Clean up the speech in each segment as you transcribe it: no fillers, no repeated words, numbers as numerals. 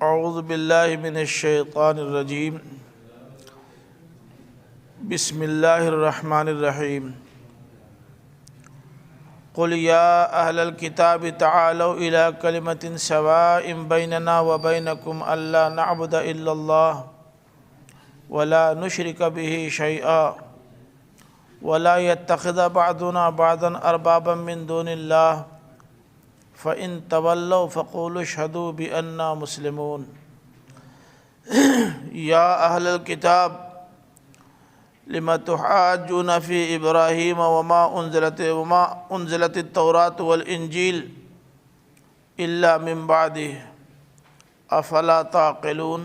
اعوذ باللہ من الشیطان الرجیم بسم اللہ الرحمن الرحیم قل یا اہل الکتاب تعالوا الی کلمۃ سواء بیننا وبینکم الا نعبد الا اللہ ولا نشرک بہ شیئا ولا يتخذ بعضنا بعضا اربابا من دون اللہ فَإِن تَوَلَّوْا فَقُولُوا اشْهَدُوا بِأَنَّا مُسْلِمُونَ یا اہل الکتاب لِمَ تُحَاجُّونَ فِي إِبْرَاهِيمَ وَمَا أُنزِلَتِ التَّوْرَاةُ وَالْإِنْجِيلُ إِلَّا مِن بَعْدِهِ أَفَلَا تَعْقِلُونَ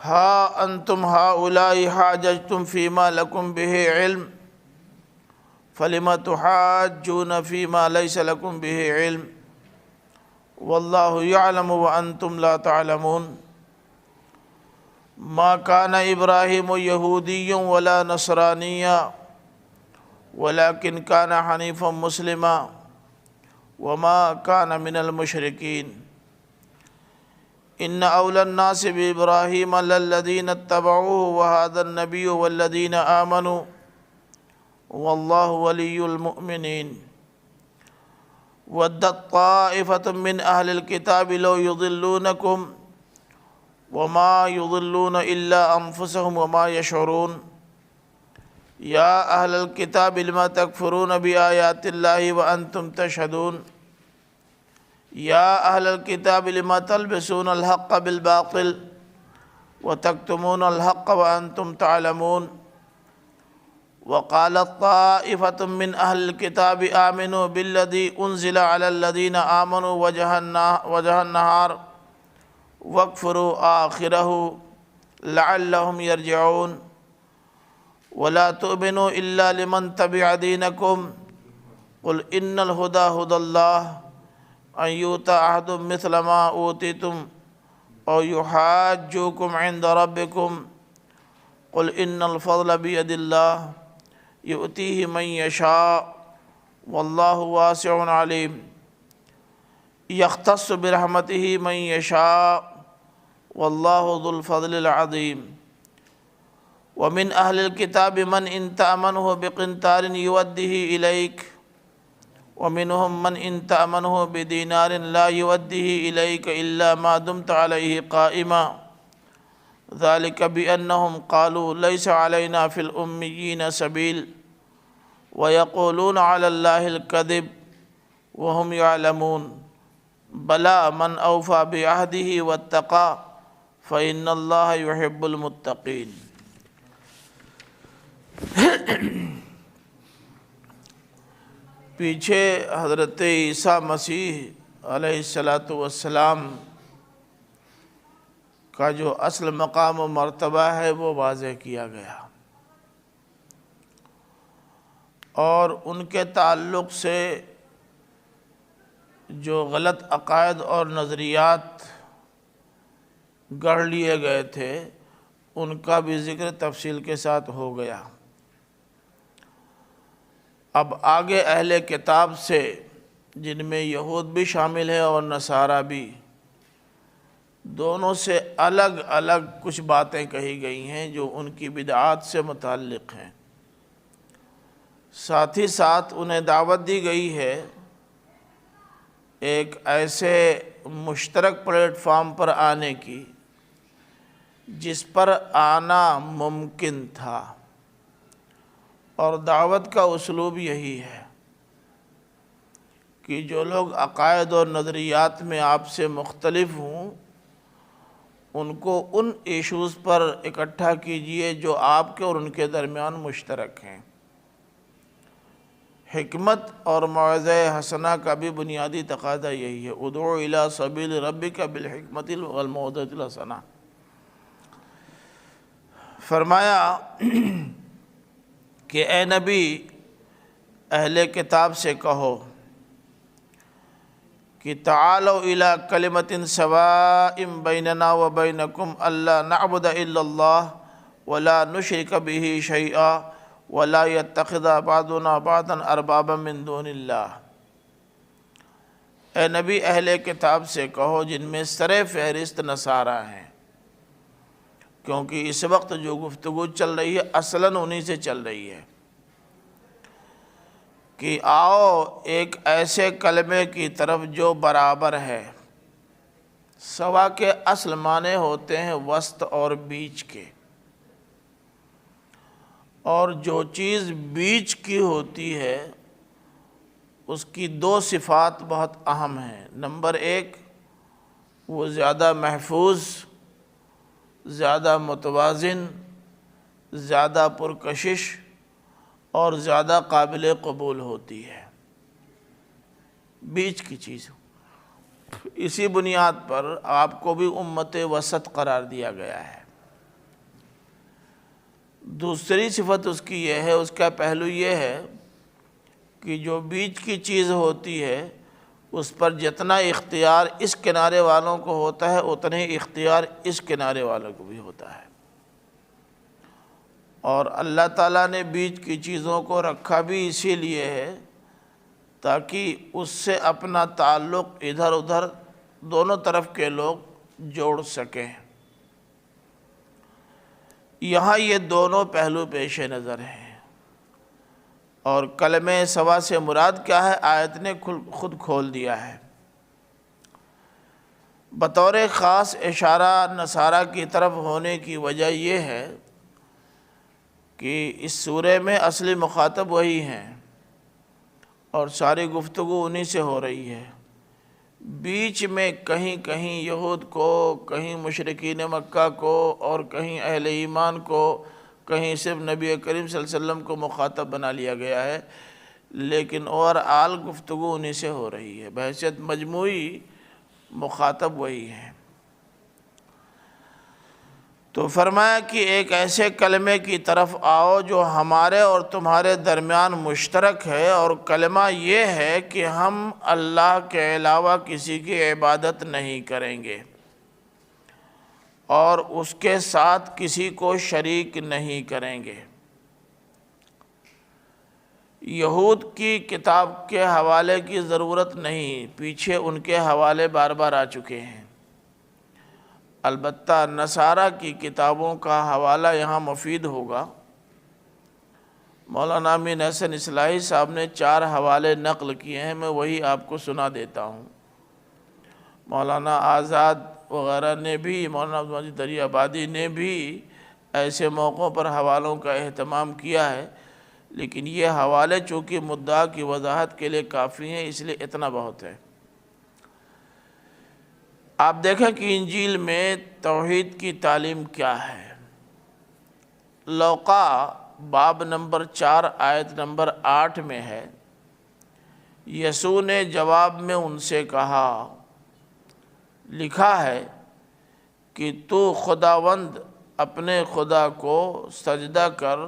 هَا أَنْتُمْ هَؤُلَاءِ حَاجَجْتُمْ فِيمَا لَكُمْ بِهِ عِلْمٌ فَلِمَ تُحَاجُّونَ فِيمَا لَيْسَ لَكُمْ بِهِ عِلْمٌ وَاللَّهُ يَعْلَمُ وَأَنْتُمْ لَا تَعْلَمُونَ مَا كَانَ إِبْرَاهِيمُ يَهُودِيًّا وَلَا نَصْرَانِيًّا وَلَكِنْ كَانَ حَنِيفًا مُسْلِمًا وَمَا كَانَ مِنَ الْمُشْرِكِينَ إِنَّ أَوْلَى النَّاسِ بِإِبْرَاهِيمَ لَلَّذِينَ اتَّبَعُوهُ وَهَذَا النَّبِيُّ وَالَّذِينَ آمَنُوا واللہ ولی المؤمنین ودت طائفة من اہل الکتاب لو یضلونکم وما یضلون الا انفسهم وما یشعرون یا اہل الکتاب لما تکفرون بآیات اللہ وانتم تشہدون یا اہل الکتاب لما تلبسون الحق بالباطل وتکتمون الحق وانتم تعلمون وقالت طائفة من أهل الكتاب آمنوا بالذي أنزل على الذين آمنوا وجه النهار واكفروا آخره لعلهم يرجعون ولا تؤمنوا إلا لمن تبع دينكم قل إن الهدى هدى الله أن يؤتى أحد مثل ما أوتيتم أو يحاجوكم عند ربكم قل إن الفضل بيد الله یؤتیہ من یشاء واللہ واسع علیم یختص برحمتہ من یشاء واللہ ذو الفضل العظیم ومن اہل الکتاب من ان تأمنہ بقنطار یودہ الیک ومنہم من ان تأمنہ بدینار لا یودہ الیک الا ما دمت علیہ قائما ذلك بأنهم قالوا ليس علينا في الأميين سبيل ويقولون على الله الكذب وهم يعلمون بلى من أوفى بعهده واتقى فإن الله يحب المتقين پیچھے حضرت عیسیٰ مسیح علیہ السلام کا جو اصل مقام و مرتبہ ہے وہ واضح کیا گیا اور ان کے تعلق سے جو غلط عقائد اور نظریات گڑھ لیے گئے تھے ان کا بھی ذکر تفصیل کے ساتھ ہو گیا۔ اب آگے اہل کتاب سے جن میں یہود بھی شامل ہے اور نصارہ بھی، دونوں سے الگ الگ کچھ باتیں کہی گئی ہیں جو ان کی بدعات سے متعلق ہیں۔ ساتھ ہی ساتھ انہیں دعوت دی گئی ہے ایک ایسے مشترک پلیٹ فارم پر آنے کی جس پر آنا ممکن تھا، اور دعوت کا اسلوب یہی ہے کہ جو لوگ عقائد اور نظریات میں آپ سے مختلف ہوں ان کو ان ایشوز پر اکٹھا کیجئے جو آپ کے اور ان کے درمیان مشترک ہیں۔ حکمت اور موعظہ حسنہ کا بھی بنیادی تقاضا یہی ہے، ادعو الی سبیل ربک بالحکمت والموعظۃ الحسنہ۔ فرمایا کہ اے نبی اہل کتاب سے کہو کہ تعالوا الی کلمۃ سواء بیننا وبینکم الا نعبد الا اللہ ولا نشرک بہ شیئا ولا يتخذ بعضنا بعضا اربابا من دون اللہ۔ اے نبی اہل کتاب سے کہو جن میں سر فہرست نصارہ ہیں، کیونکہ اس وقت جو گفتگو چل رہی ہے اصلاً انہی سے چل رہی ہے، کہ آؤ ایک ایسے کلمے کی طرف جو برابر ہے۔ سوا کے اصل معنی ہوتے ہیں وسط اور بیچ کے، اور جو چیز بیچ کی ہوتی ہے اس کی دو صفات بہت اہم ہیں۔ نمبر ایک، وہ زیادہ محفوظ، زیادہ متوازن، زیادہ پرکشش اور زیادہ قابل قبول ہوتی ہے، بیچ کی چیز۔ اسی بنیاد پر آپ کو بھی امت وسط قرار دیا گیا ہے۔ دوسری صفت اس کی یہ ہے، اس کا پہلو یہ ہے کہ جو بیچ کی چیز ہوتی ہے اس پر جتنا اختیار اس کنارے والوں کو ہوتا ہے اتنے ہی اختیار اس کنارے والوں کو بھی ہوتا ہے، اور اللہ تعالیٰ نے بیچ کی چیزوں کو رکھا بھی اسی لیے ہے تاکہ اس سے اپنا تعلق ادھر ادھر دونوں طرف کے لوگ جوڑ سکیں۔ یہاں یہ دونوں پہلو پیش نظر ہیں۔ اور کلمہ سوا سے مراد کیا ہے، آیت نے خود کھول دیا ہے۔ بطور خاص اشارہ نصارہ کی طرف ہونے کی وجہ یہ ہے کہ اس سورہ میں اصلی مخاطب وہی ہیں اور ساری گفتگو انہی سے ہو رہی ہے۔ بیچ میں کہیں کہیں یہود کو، کہیں مشرکین مکہ کو، اور کہیں اہل ایمان کو، کہیں صرف نبی کریم صلی اللہ علیہ وسلم کو مخاطب بنا لیا گیا ہے، لیکن اوورآل گفتگو انہی سے ہو رہی ہے، بحیثیت مجموعی مخاطب وہی ہیں۔ تو فرمایا کہ ایک ایسے کلمے کی طرف آؤ جو ہمارے اور تمہارے درمیان مشترک ہے، اور کلمہ یہ ہے کہ ہم اللہ کے علاوہ کسی کی عبادت نہیں کریں گے اور اس کے ساتھ کسی کو شریک نہیں کریں گے۔ یہود کی کتاب کے حوالے کی ضرورت نہیں، پیچھے ان کے حوالے بار بار آ چکے ہیں۔ البتہ نصارہ کی کتابوں کا حوالہ یہاں مفید ہوگا۔ مولانا امین حسن اصلاحی صاحب نے 4 حوالے نقل کیے ہیں، میں وہی آپ کو سنا دیتا ہوں۔ مولانا آزاد وغیرہ نے بھی، مولانا عبدالمجید دریابادی نے بھی ایسے موقعوں پر حوالوں کا اہتمام کیا ہے، لیکن یہ حوالے چونکہ مدعا کی وضاحت کے لیے کافی ہیں، اس لیے اتنا بہت ہے۔ آپ دیکھیں کہ انجیل میں توحید کی تعلیم کیا ہے۔ لوقا باب نمبر 4 آیت نمبر 8 میں ہے، یسوع نے جواب میں ان سے کہا، لکھا ہے کہ تو خداوند اپنے خدا کو سجدہ کر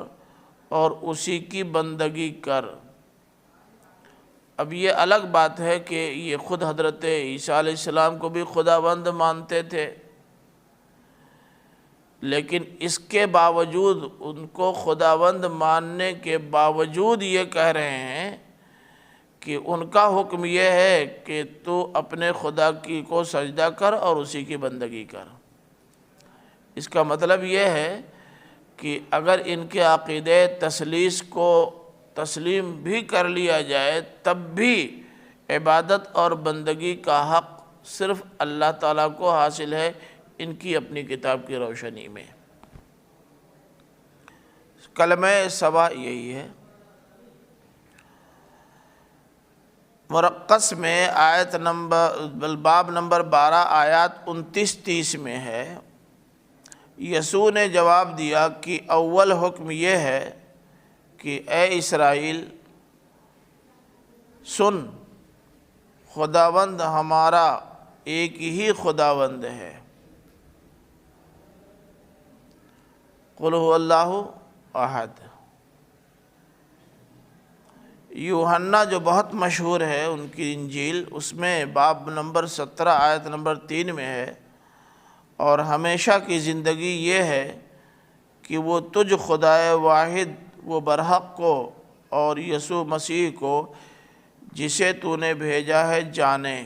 اور اسی کی بندگی کر۔ اب یہ الگ بات ہے کہ یہ خود حضرت عیسیٰ علیہ السلام کو بھی خداوند مانتے تھے، لیکن اس کے باوجود، ان کو خداوند ماننے کے باوجود یہ کہہ رہے ہیں کہ ان کا حکم یہ ہے کہ تو اپنے خدا کی کو سجدہ کر اور اسی کی بندگی کر۔ اس کا مطلب یہ ہے کہ اگر ان کے عقیدے تثلیث کو تسلیم بھی کر لیا جائے تب بھی عبادت اور بندگی کا حق صرف اللہ تعالیٰ کو حاصل ہے، ان کی اپنی کتاب کی روشنی میں۔ کلمہ سوا یہی ہے۔ مرقس میں آیت نمبر باب نمبر 12 آیات 29-30 میں ہے، یسوع نے جواب دیا کہ اول حکم یہ ہے کہ اے اسرائیل سن، خداوند ہمارا ایک ہی خداوند ہے، قل هو اللہ احد۔ یوحنا جو بہت مشہور ہے ان کی انجیل، اس میں باب نمبر 17 آیت نمبر 3 میں ہے، اور ہمیشہ کی زندگی یہ ہے کہ وہ تجھ خدائے واحد و برحق کو اور یسوع مسیح کو جسے تو نے بھیجا ہے جانے۔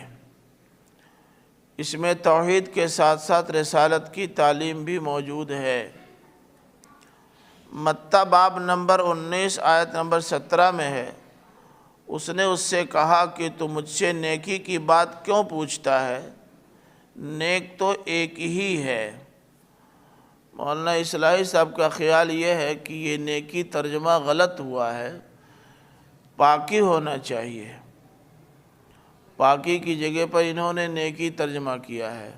اس میں توحید کے ساتھ ساتھ رسالت کی تعلیم بھی موجود ہے۔ متی باب نمبر 19 آیت نمبر 17 میں ہے، اس نے اس سے کہا کہ تو مجھ سے نیکی کی بات کیوں پوچھتا ہے، نیک تو ایک ہی ہے۔ مولانا اصلاحی صاحب کا خیال یہ ہے کہ یہ نیکی ترجمہ غلط ہوا ہے، پاکی ہونا چاہیے۔ پاکی کی جگہ پر انہوں نے نیکی ترجمہ کیا ہے،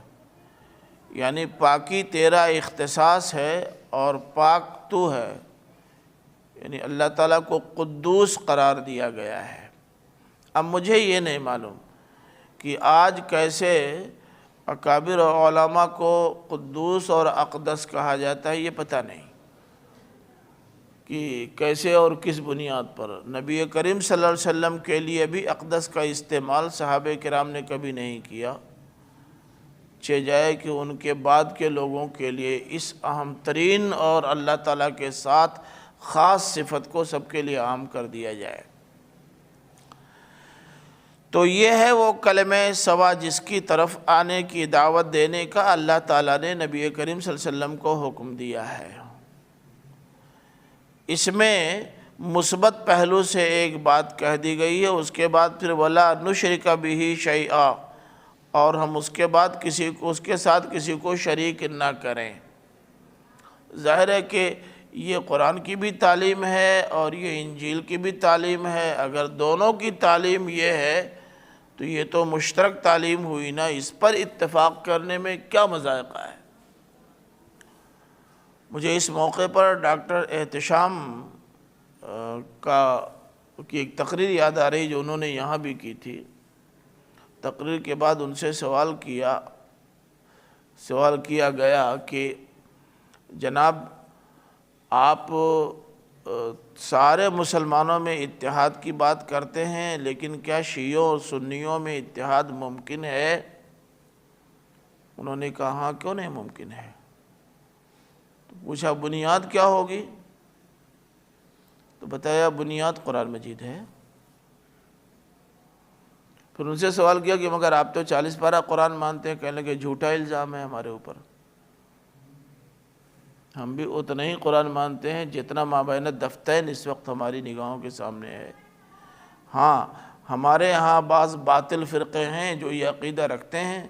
یعنی پاکی تیرا اختصاص ہے اور پاک تو ہے، یعنی اللہ تعالیٰ کو قدوس قرار دیا گیا ہے۔ اب مجھے یہ نہیں معلوم کہ آج کیسے اکابر علماء کو قدوس اور اقدس کہا جاتا ہے، یہ پتہ نہیں کہ کیسے اور کس بنیاد پر۔ نبی کریم صلی اللہ علیہ وسلم کے لیے بھی اقدس کا استعمال صحابہ کرام نے کبھی نہیں کیا، چہ جائے کہ ان کے بعد کے لوگوں کے لیے اس اہم ترین اور اللہ تعالیٰ کے ساتھ خاص صفت کو سب کے لیے عام کر دیا جائے۔ تو یہ ہے وہ کلمہ سوا جس کی طرف آنے کی دعوت دینے کا اللہ تعالیٰ نے نبی کریم صلی اللہ علیہ وسلم کو حکم دیا ہے۔ اس میں مثبت پہلو سے ایک بات کہہ دی گئی ہے، اس کے بعد پھر وَلَا نُشْرِكَ بِهِ شَيْئًا، اور ہم اس کے بعد اس کے ساتھ کسی کو شریک نہ کریں۔ ظاہر ہے کہ یہ قرآن کی بھی تعلیم ہے اور یہ انجیل کی بھی تعلیم ہے۔ اگر دونوں کی تعلیم یہ ہے تو یہ تو مشترک تعلیم ہوئی نا، اس پر اتفاق کرنے میں کیا مذائقہ ہے۔ مجھے اس موقع پر ڈاکٹر احتشام کی ایک تقریر یاد آ رہی جو انہوں نے یہاں بھی کی تھی۔ تقریر کے بعد ان سے سوال کیا گیا کہ جناب آپ سارے مسلمانوں میں اتحاد کی بات کرتے ہیں، لیکن کیا شیعوں اور سنیوں میں اتحاد ممکن ہے؟ انہوں نے کہا ہاں، کیوں نہیں ممکن ہے؟ تو پوچھا بنیاد کیا ہوگی؟ تو بتایا بنیاد قرآن مجید ہے۔ پھر ان سے سوال کیا کہ مگر آپ تو 40 پارہ قرآن مانتے ہیں، کہنے لگے جھوٹا الزام ہے ہمارے اوپر، ہم بھی اتنا ہی قرآن مانتے ہیں جتنا مابین دفتین اس وقت ہماری نگاہوں کے سامنے ہے۔ ہاں، ہمارے ہاں بعض باطل فرقے ہیں جو یہ عقیدہ رکھتے ہیں،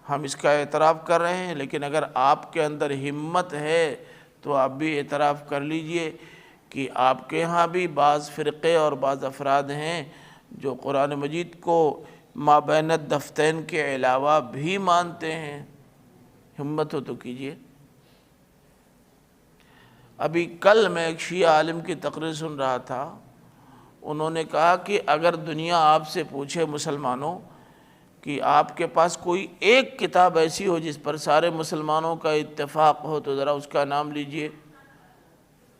ہم اس کا اعتراف کر رہے ہیں، لیکن اگر آپ کے اندر ہمت ہے تو آپ بھی اعتراف کر لیجئے کہ آپ کے ہاں بھی بعض فرقے اور بعض افراد ہیں جو قرآن مجید کو مابین دفتین کے علاوہ بھی مانتے ہیں۔ ہمت ہو تو کیجئے۔ ابھی کل میں ایک شیعہ عالم کی تقریر سن رہا تھا، انہوں نے کہا کہ اگر دنیا آپ سے پوچھے مسلمانوں کہ آپ کے پاس کوئی ایک کتاب ایسی ہو جس پر سارے مسلمانوں کا اتفاق ہو تو ذرا اس کا نام لیجئے،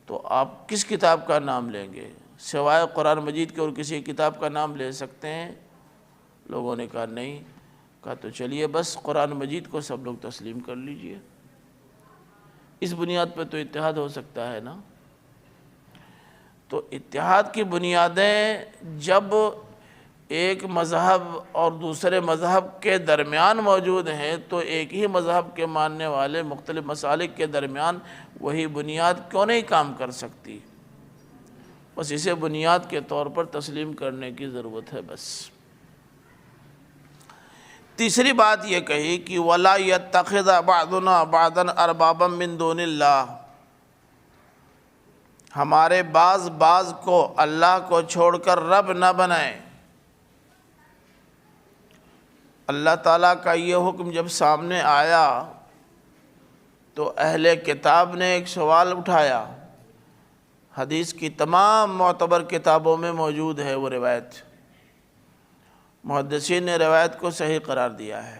تو آپ کس کتاب کا نام لیں گے؟ سوائے قرآن مجید کے اور کسی کتاب کا نام لے سکتے ہیں؟ لوگوں نے کہا نہیں۔ کہا تو چلیے بس قرآن مجید کو سب لوگ تسلیم کر لیجئے، اس بنیاد پہ تو اتحاد ہو سکتا ہے نا۔ تو اتحاد کی بنیادیں جب ایک مذہب اور دوسرے مذہب کے درمیان موجود ہیں تو ایک ہی مذہب کے ماننے والے مختلف مسالک کے درمیان وہی بنیاد کیوں نہیں کام کر سکتی؟ بس اسے بنیاد کے طور پر تسلیم کرنے کی ضرورت ہے بس۔ تیسری بات یہ کہی کہ وَلَا يَتَّخِذَ بَعْضُنَا بَعْضًا أَرْبَابًا مِّن دُونِ اللَّهِ، ہمارے بعض کو اللہ کو چھوڑ کر رب نہ بنائیں۔ اللہ تعالیٰ کا یہ حکم جب سامنے آیا تو اہل کتاب نے ایک سوال اٹھایا، حدیث کی تمام معتبر کتابوں میں موجود ہے وہ روایت، محدثین نے روایت کو صحیح قرار دیا ہے۔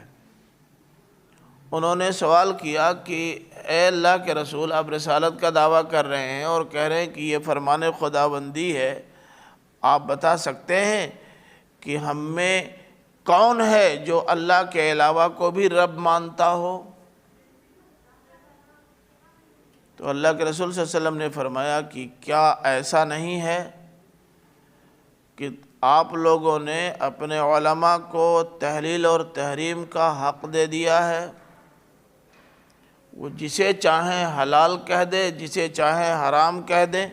انہوں نے سوال کیا کہ اے اللہ کے رسول، آپ رسالت کا دعویٰ کر رہے ہیں اور کہہ رہے ہیں کہ یہ فرمان خداوندی ہے، آپ بتا سکتے ہیں کہ ہم میں کون ہے جو اللہ کے علاوہ کو بھی رب مانتا ہو؟ تو اللہ کے رسول صلی اللہ علیہ وسلم نے فرمایا کہ کیا ایسا نہیں ہے کہ آپ لوگوں نے اپنے علماء کو تحلیل اور تحریم کا حق دے دیا ہے، وہ جسے چاہیں حلال کہہ دے، جسے چاہیں حرام کہہ دیں،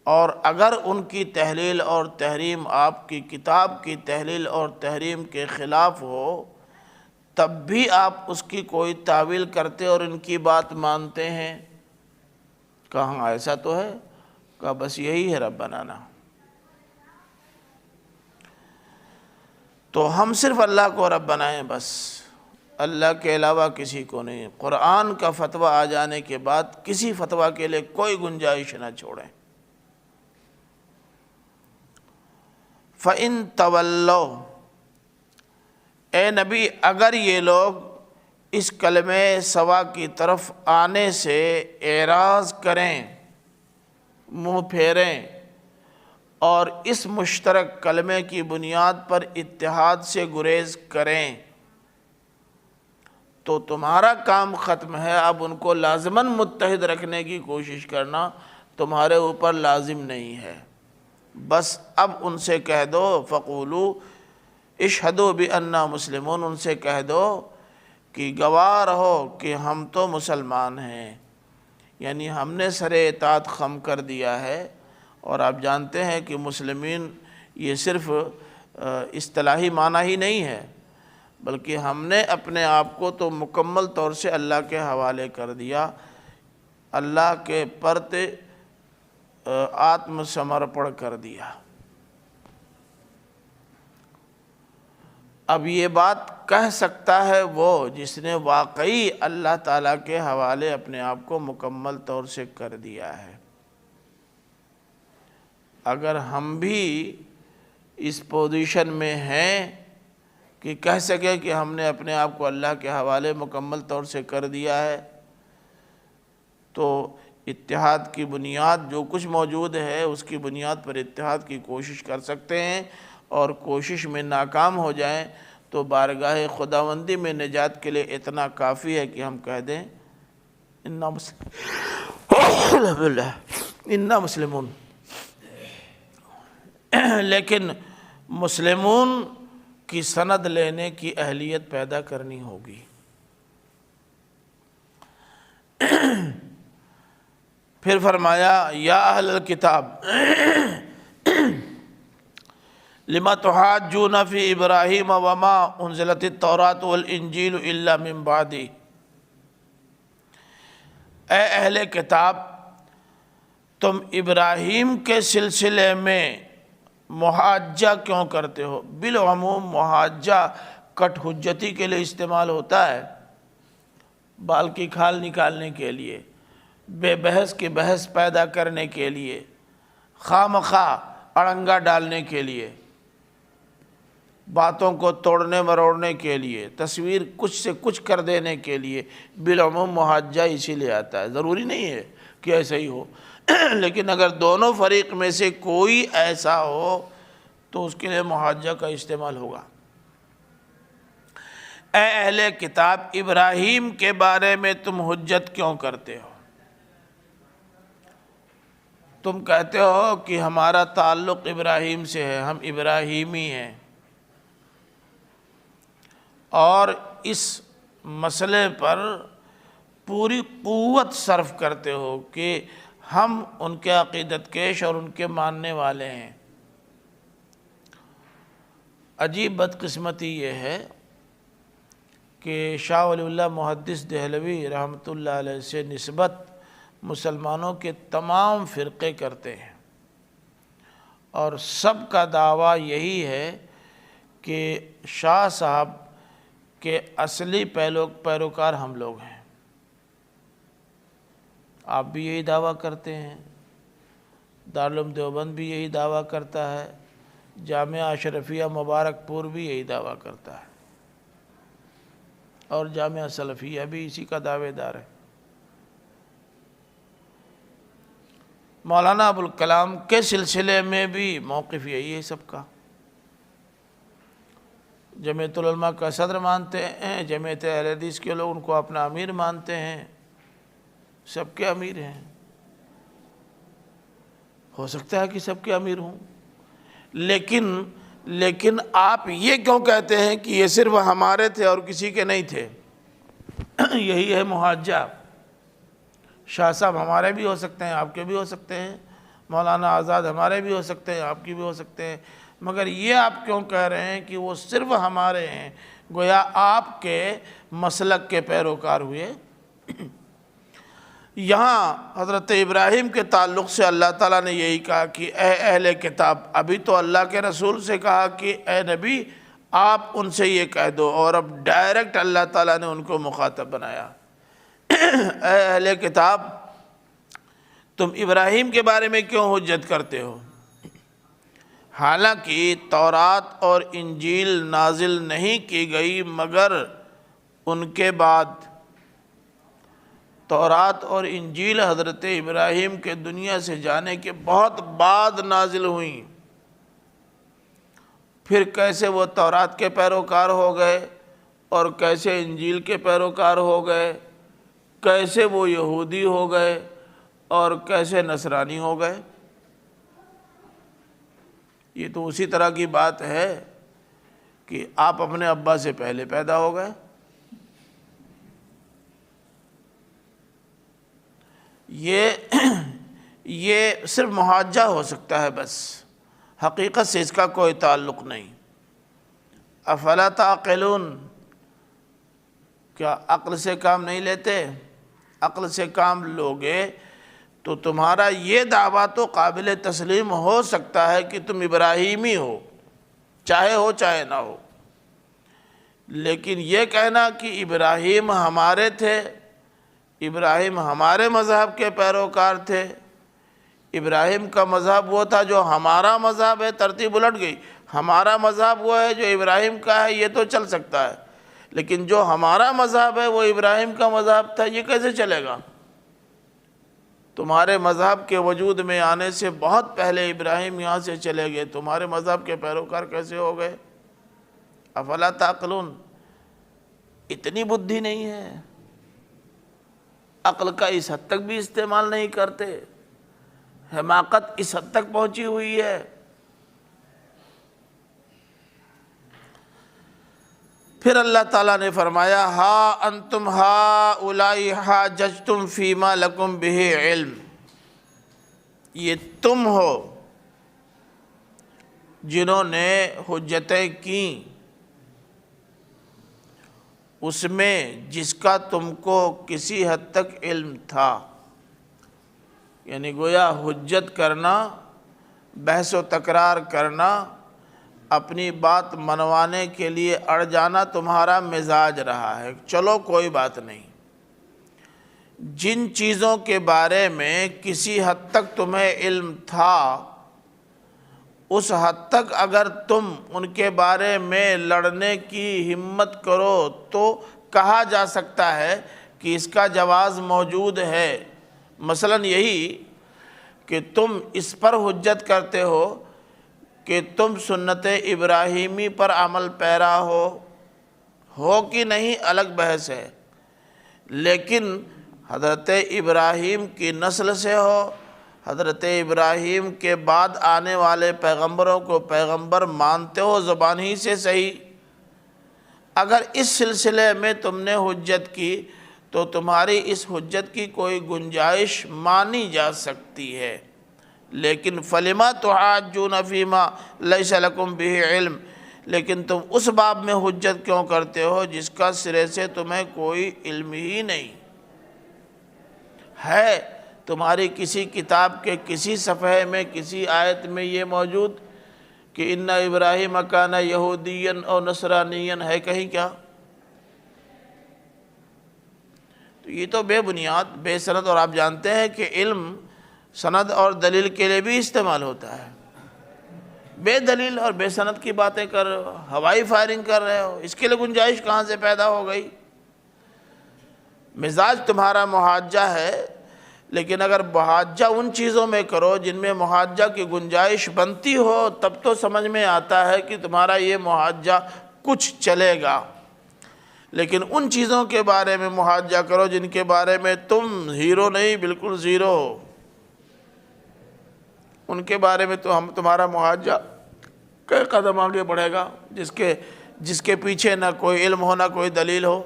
اور اگر ان کی تحلیل اور تحریم آپ کی کتاب کی تحلیل اور تحریم کے خلاف ہو تب بھی آپ اس کی کوئی تعویل کرتے اور ان کی بات مانتے ہیں۔ کہاں ایسا تو ہے؟ کہا بس یہی ہے رب بنانا۔ تو ہم صرف اللہ کو رب بنائیں، بس اللہ کے علاوہ کسی کو نہیں۔ قرآن کا فتویٰ آ جانے کے بعد کسی فتویٰ کے لیے کوئی گنجائش نہ چھوڑیں۔ فَإِن تَوَلَّوْا، اے نبی اگر یہ لوگ اس کلمہ سوا کی طرف آنے سے اعراض کریں، منہ پھیریں، اور اس مشترک کلمے کی بنیاد پر اتحاد سے گریز کریں، تو تمہارا کام ختم ہے۔ اب ان کو لازماً متحد رکھنے کی کوشش کرنا تمہارے اوپر لازم نہیں ہے۔ بس اب ان سے کہہ دو فقولوا اشہدوا بأننا مسلمون، ان سے کہہ دو کہ گواہ رہو کہ ہم تو مسلمان ہیں، یعنی ہم نے سر اطاعت خم کر دیا ہے۔ اور آپ جانتے ہیں کہ مسلمین یہ صرف اصطلاحی معنی ہی نہیں ہے، بلکہ ہم نے اپنے آپ کو تو مکمل طور سے اللہ کے حوالے کر دیا، اللہ کے پرتے آتم سمرپڑ کر دیا۔ اب یہ بات کہہ سکتا ہے وہ جس نے واقعی اللہ تعالیٰ کے حوالے اپنے آپ کو مکمل طور سے کر دیا ہے۔ اگر ہم بھی اس پوزیشن میں ہیں کہ کہہ سکے کہ ہم نے اپنے آپ کو اللہ کے حوالے مکمل طور سے کر دیا ہے، تو اتحاد کی بنیاد جو کچھ موجود ہے اس کی بنیاد پر اتحاد کی کوشش کر سکتے ہیں، اور کوشش میں ناکام ہو جائیں تو بارگاہ خداوندی میں نجات کے لیے اتنا کافی ہے کہ ہم کہہ دیں انا مسلمون۔ لیکن مسلمون کی سند لینے کی اہلیت پیدا کرنی ہوگی۔ پھر فرمایا یا اہل الکتاب لما تحاجون فی ابراہیم وما انزلت التوراۃ والانجیل الا من بعدہ، اے اہل کتاب تم ابراہیم کے سلسلے میں محاجہ کیوں کرتے ہو؟ بالعموم محاجہ کٹ حجتی کے لیے استعمال ہوتا ہے، بال کی کھال نکالنے کے لیے، بے بحث کی بحث پیدا کرنے کے لیے، خواہ مخواہ اڑنگا ڈالنے کے لیے، باتوں کو توڑنے مروڑنے کے لیے، تصویر کچھ سے کچھ کر دینے کے لیے بالعموم محاجہ اسی لیے آتا ہے۔ ضروری نہیں ہے کہ ایسا ہی ہو، لیکن اگر دونوں فریق میں سے کوئی ایسا ہو تو اس کے لیے محاجہ کا استعمال ہوگا۔ اے اہل کتاب ابراہیم کے بارے میں تم حجت کیوں کرتے ہو؟ تم کہتے ہو کہ ہمارا تعلق ابراہیم سے ہے، ہم ابراہیمی ہیں، اور اس مسئلے پر پوری قوت صرف کرتے ہو کہ ہم ان کے عقیدت کیش اور ان کے ماننے والے ہیں۔ عجیب بدقسمتی یہ ہے کہ شاہ ولی اللہ محدث دہلوی رحمۃ اللہ علیہ سے نسبت مسلمانوں کے تمام فرقے کرتے ہیں، اور سب کا دعویٰ یہی ہے کہ شاہ صاحب کے اصلی پیروکار ہم لوگ ہیں۔ آپ بھی یہی دعویٰ کرتے ہیں، دارالعلوم دیوبند بھی یہی دعویٰ کرتا ہے، جامعہ اشرفیہ مبارک پور بھی یہی دعویٰ کرتا ہے، اور جامعہ سلفیہ بھی اسی کا دعوے دار ہے۔ مولانا ابوالکلام کے سلسلے میں بھی موقف یہی ہے سب کا۔ جمعیت العلماء کا صدر مانتے ہیں، جمعیت اہل حدیث کے لوگ ان کو اپنا امیر مانتے ہیں، سب کے امیر ہیں۔ ہو سکتا ہے کہ سب کے امیر ہوں، لیکن آپ یہ کیوں کہتے ہیں کہ یہ صرف ہمارے تھے اور کسی کے نہیں تھے؟ یہی ہے محاجہ۔ شاہ صاحب ہمارے بھی ہو سکتے ہیں، آپ کے بھی ہو سکتے ہیں، مولانا آزاد ہمارے بھی ہو سکتے ہیں، آپ کی بھی ہو سکتے ہیں، مگر یہ آپ کیوں کہہ رہے ہیں کہ وہ صرف ہمارے ہیں؟ گویا آپ کے مسلک کے پیروکار ہوئے۔ یہاں حضرت ابراہیم کے تعلق سے اللہ تعالیٰ نے یہی کہا کہ اے اہل کتاب، ابھی تو اللہ کے رسول سے کہا کہ اے نبی آپ ان سے یہ کہہ دو، اور اب ڈائریکٹ اللہ تعالیٰ نے ان کو مخاطب بنایا۔ اے اہل کتاب، تم ابراہیم کے بارے میں کیوں حجت کرتے ہو؟ حالانکہ تورات اور انجیل نازل نہیں کی گئی مگر ان کے بعد۔ تورات اور انجیل حضرت ابراہیم کے دنیا سے جانے کے بہت بعد نازل ہوئیں۔ پھر کیسے وہ تورات کے پیروکار ہو گئے اور کیسے انجیل کے پیروکار ہو گئے، کیسے وہ یہودی ہو گئے اور کیسے نصرانی ہو گئے؟ یہ تو اسی طرح کی بات ہے کہ آپ اپنے ابا سے پہلے پیدا ہو گئے۔ یہ صرف محاجہ ہو سکتا ہے بس، حقیقت سے اس کا کوئی تعلق نہیں۔ افلا تعقلون، کیا عقل سے کام نہیں لیتے؟ عقل سے کام لوگے تو تمہارا یہ دعویٰ تو قابل تسلیم ہو سکتا ہے کہ تم ابراہیمی ہو، چاہے ہو چاہے نہ ہو، لیکن یہ کہنا کہ ابراہیم ہمارے تھے، ابراہیم ہمارے مذہب کے پیروکار تھے، ابراہیم کا مذہب وہ تھا جو ہمارا مذہب ہے، ترتیب الٹ گئی۔ ہمارا مذہب وہ ہے جو ابراہیم کا ہے، یہ تو چل سکتا ہے، لیکن جو ہمارا مذہب ہے وہ ابراہیم کا مذہب تھا، یہ کیسے چلے گا؟ تمہارے مذہب کے وجود میں آنے سے بہت پہلے ابراہیم یہاں سے چلے گئے، تمہارے مذہب کے پیروکار کیسے ہو گئے؟ افلا تعقلون، اتنی بدھی نہیں ہے، عقل کا اس حد تک بھی استعمال نہیں کرتے، حماقت اس حد تک پہنچی ہوئی ہے۔ پھر اللہ تعالیٰ نے فرمایا ہا انتم ہؤلاء حاججتم فیما لکم بہ علم، یہ تم ہو جنہوں نے حجتیں کیں اس میں جس کا تم کو کسی حد تک علم تھا۔ یعنی گویا حجت کرنا، بحث و تکرار کرنا، اپنی بات منوانے کے لیے اڑ جانا تمہارا مزاج رہا ہے۔ چلو کوئی بات نہیں، جن چیزوں کے بارے میں کسی حد تک تمہیں علم تھا، اس حد تک اگر تم ان کے بارے میں لڑنے کی ہمت کرو تو کہا جا سکتا ہے کہ اس کا جواز موجود ہے۔ مثلا یہی کہ تم اس پر حجت کرتے ہو کہ تم سنت ابراہیمی پر عمل پیرا ہو کہ نہیں، الگ بحث ہے، لیکن حضرت ابراہیم کی نسل سے ہو، حضرت ابراہیم کے بعد آنے والے پیغمبروں کو پیغمبر مانتے ہو زبان ہی سے صحیح، اگر اس سلسلے میں تم نے حجت کی تو تمہاری اس حجت کی کوئی گنجائش مانی جا سکتی ہے۔ لیکن فلما تحاجون فیما لیس لکم بہ علم، لیکن تم اس باب میں حجت کیوں کرتے ہو جس کا سرے سے تمہیں کوئی علم ہی نہیں ہے؟ تمہاری کسی کتاب کے کسی صفحے میں کسی آیت میں یہ موجود کہ ان ابراہیم کان یہودیا اور نصرانیا ہے کہیں کیا؟ تو یہ تو بے بنیاد، بے سند، اور آپ جانتے ہیں کہ علم سند اور دلیل کے لیے بھی استعمال ہوتا ہے۔ بے دلیل اور بے سند کی باتیں کر رہے ہو، ہوائی فائرنگ کر رہے ہو، اس کے لیے گنجائش کہاں سے پیدا ہو گئی؟ مزاج تمہارا محاجہ ہے، لیکن اگر محاجہ ان چیزوں میں کرو جن میں محاجہ کی گنجائش بنتی ہو تب تو سمجھ میں آتا ہے کہ تمہارا یہ محاجہ کچھ چلے گا، لیکن ان چیزوں کے بارے میں محاجہ کرو جن کے بارے میں تم ہیرو نہیں، بالکل زیرو ہو، ان کے بارے میں تو تمہارا محاجہ کئی قدم آگے بڑھے گا جس کے پیچھے نہ کوئی علم ہو نہ کوئی دلیل ہو۔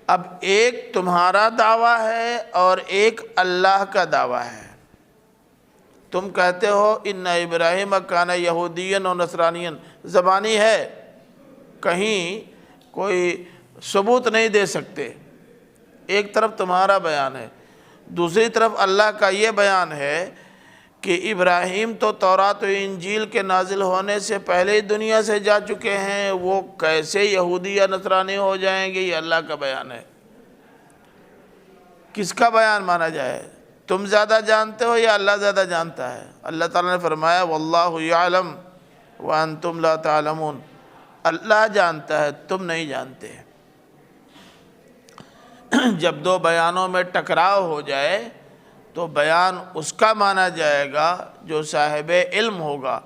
اب ایک تمہارا دعویٰ ہے اور ایک اللہ کا دعویٰ ہے۔ تم کہتے ہو ان ابراہیم کان یہودین و نصرانین، زبانی ہے، کہیں کوئی ثبوت نہیں دے سکتے۔ ایک طرف تمہارا بیان ہے، دوسری طرف اللہ کا یہ بیان ہے کہ ابراہیم تو تورات و انجیل کے نازل ہونے سے پہلے ہی دنیا سے جا چکے ہیں، وہ کیسے یہودی یا نصرانی ہو جائیں گے؟ یہ اللہ کا بیان ہے۔ کس کا بیان مانا جائے؟ تم زیادہ جانتے ہو یا اللہ زیادہ جانتا ہے؟ اللہ تعالیٰ نے فرمایا واللہ یعلم وانتم لا تعلمون، اللہ جانتا ہے، تم نہیں جانتے۔ جب دو بیانوں میں ٹکراؤ ہو جائے تو بیان اس کا مانا جائے گا جو صاحب علم ہوگا،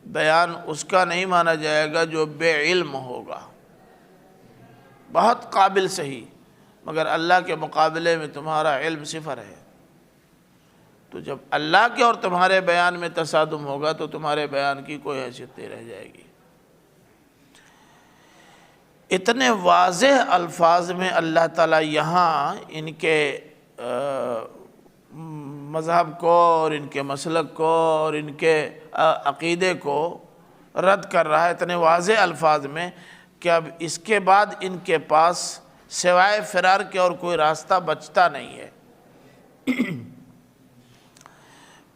بیان اس کا نہیں مانا جائے گا جو بے علم ہوگا۔ بہت قابل صحیح، مگر اللہ کے مقابلے میں تمہارا علم صفر ہے۔ تو جب اللہ کے اور تمہارے بیان میں تصادم ہوگا تو تمہارے بیان کی کوئی حیثیت نہیں رہ جائے گی۔ اتنے واضح الفاظ میں اللہ تعالیٰ یہاں ان کے مذہب کو اور ان کے مسلک کو اور ان کے عقیدے کو رد کر رہا ہے اتنے واضح الفاظ میں کہ اب اس کے بعد ان کے پاس سوائے فرار کے اور کوئی راستہ بچتا نہیں ہے۔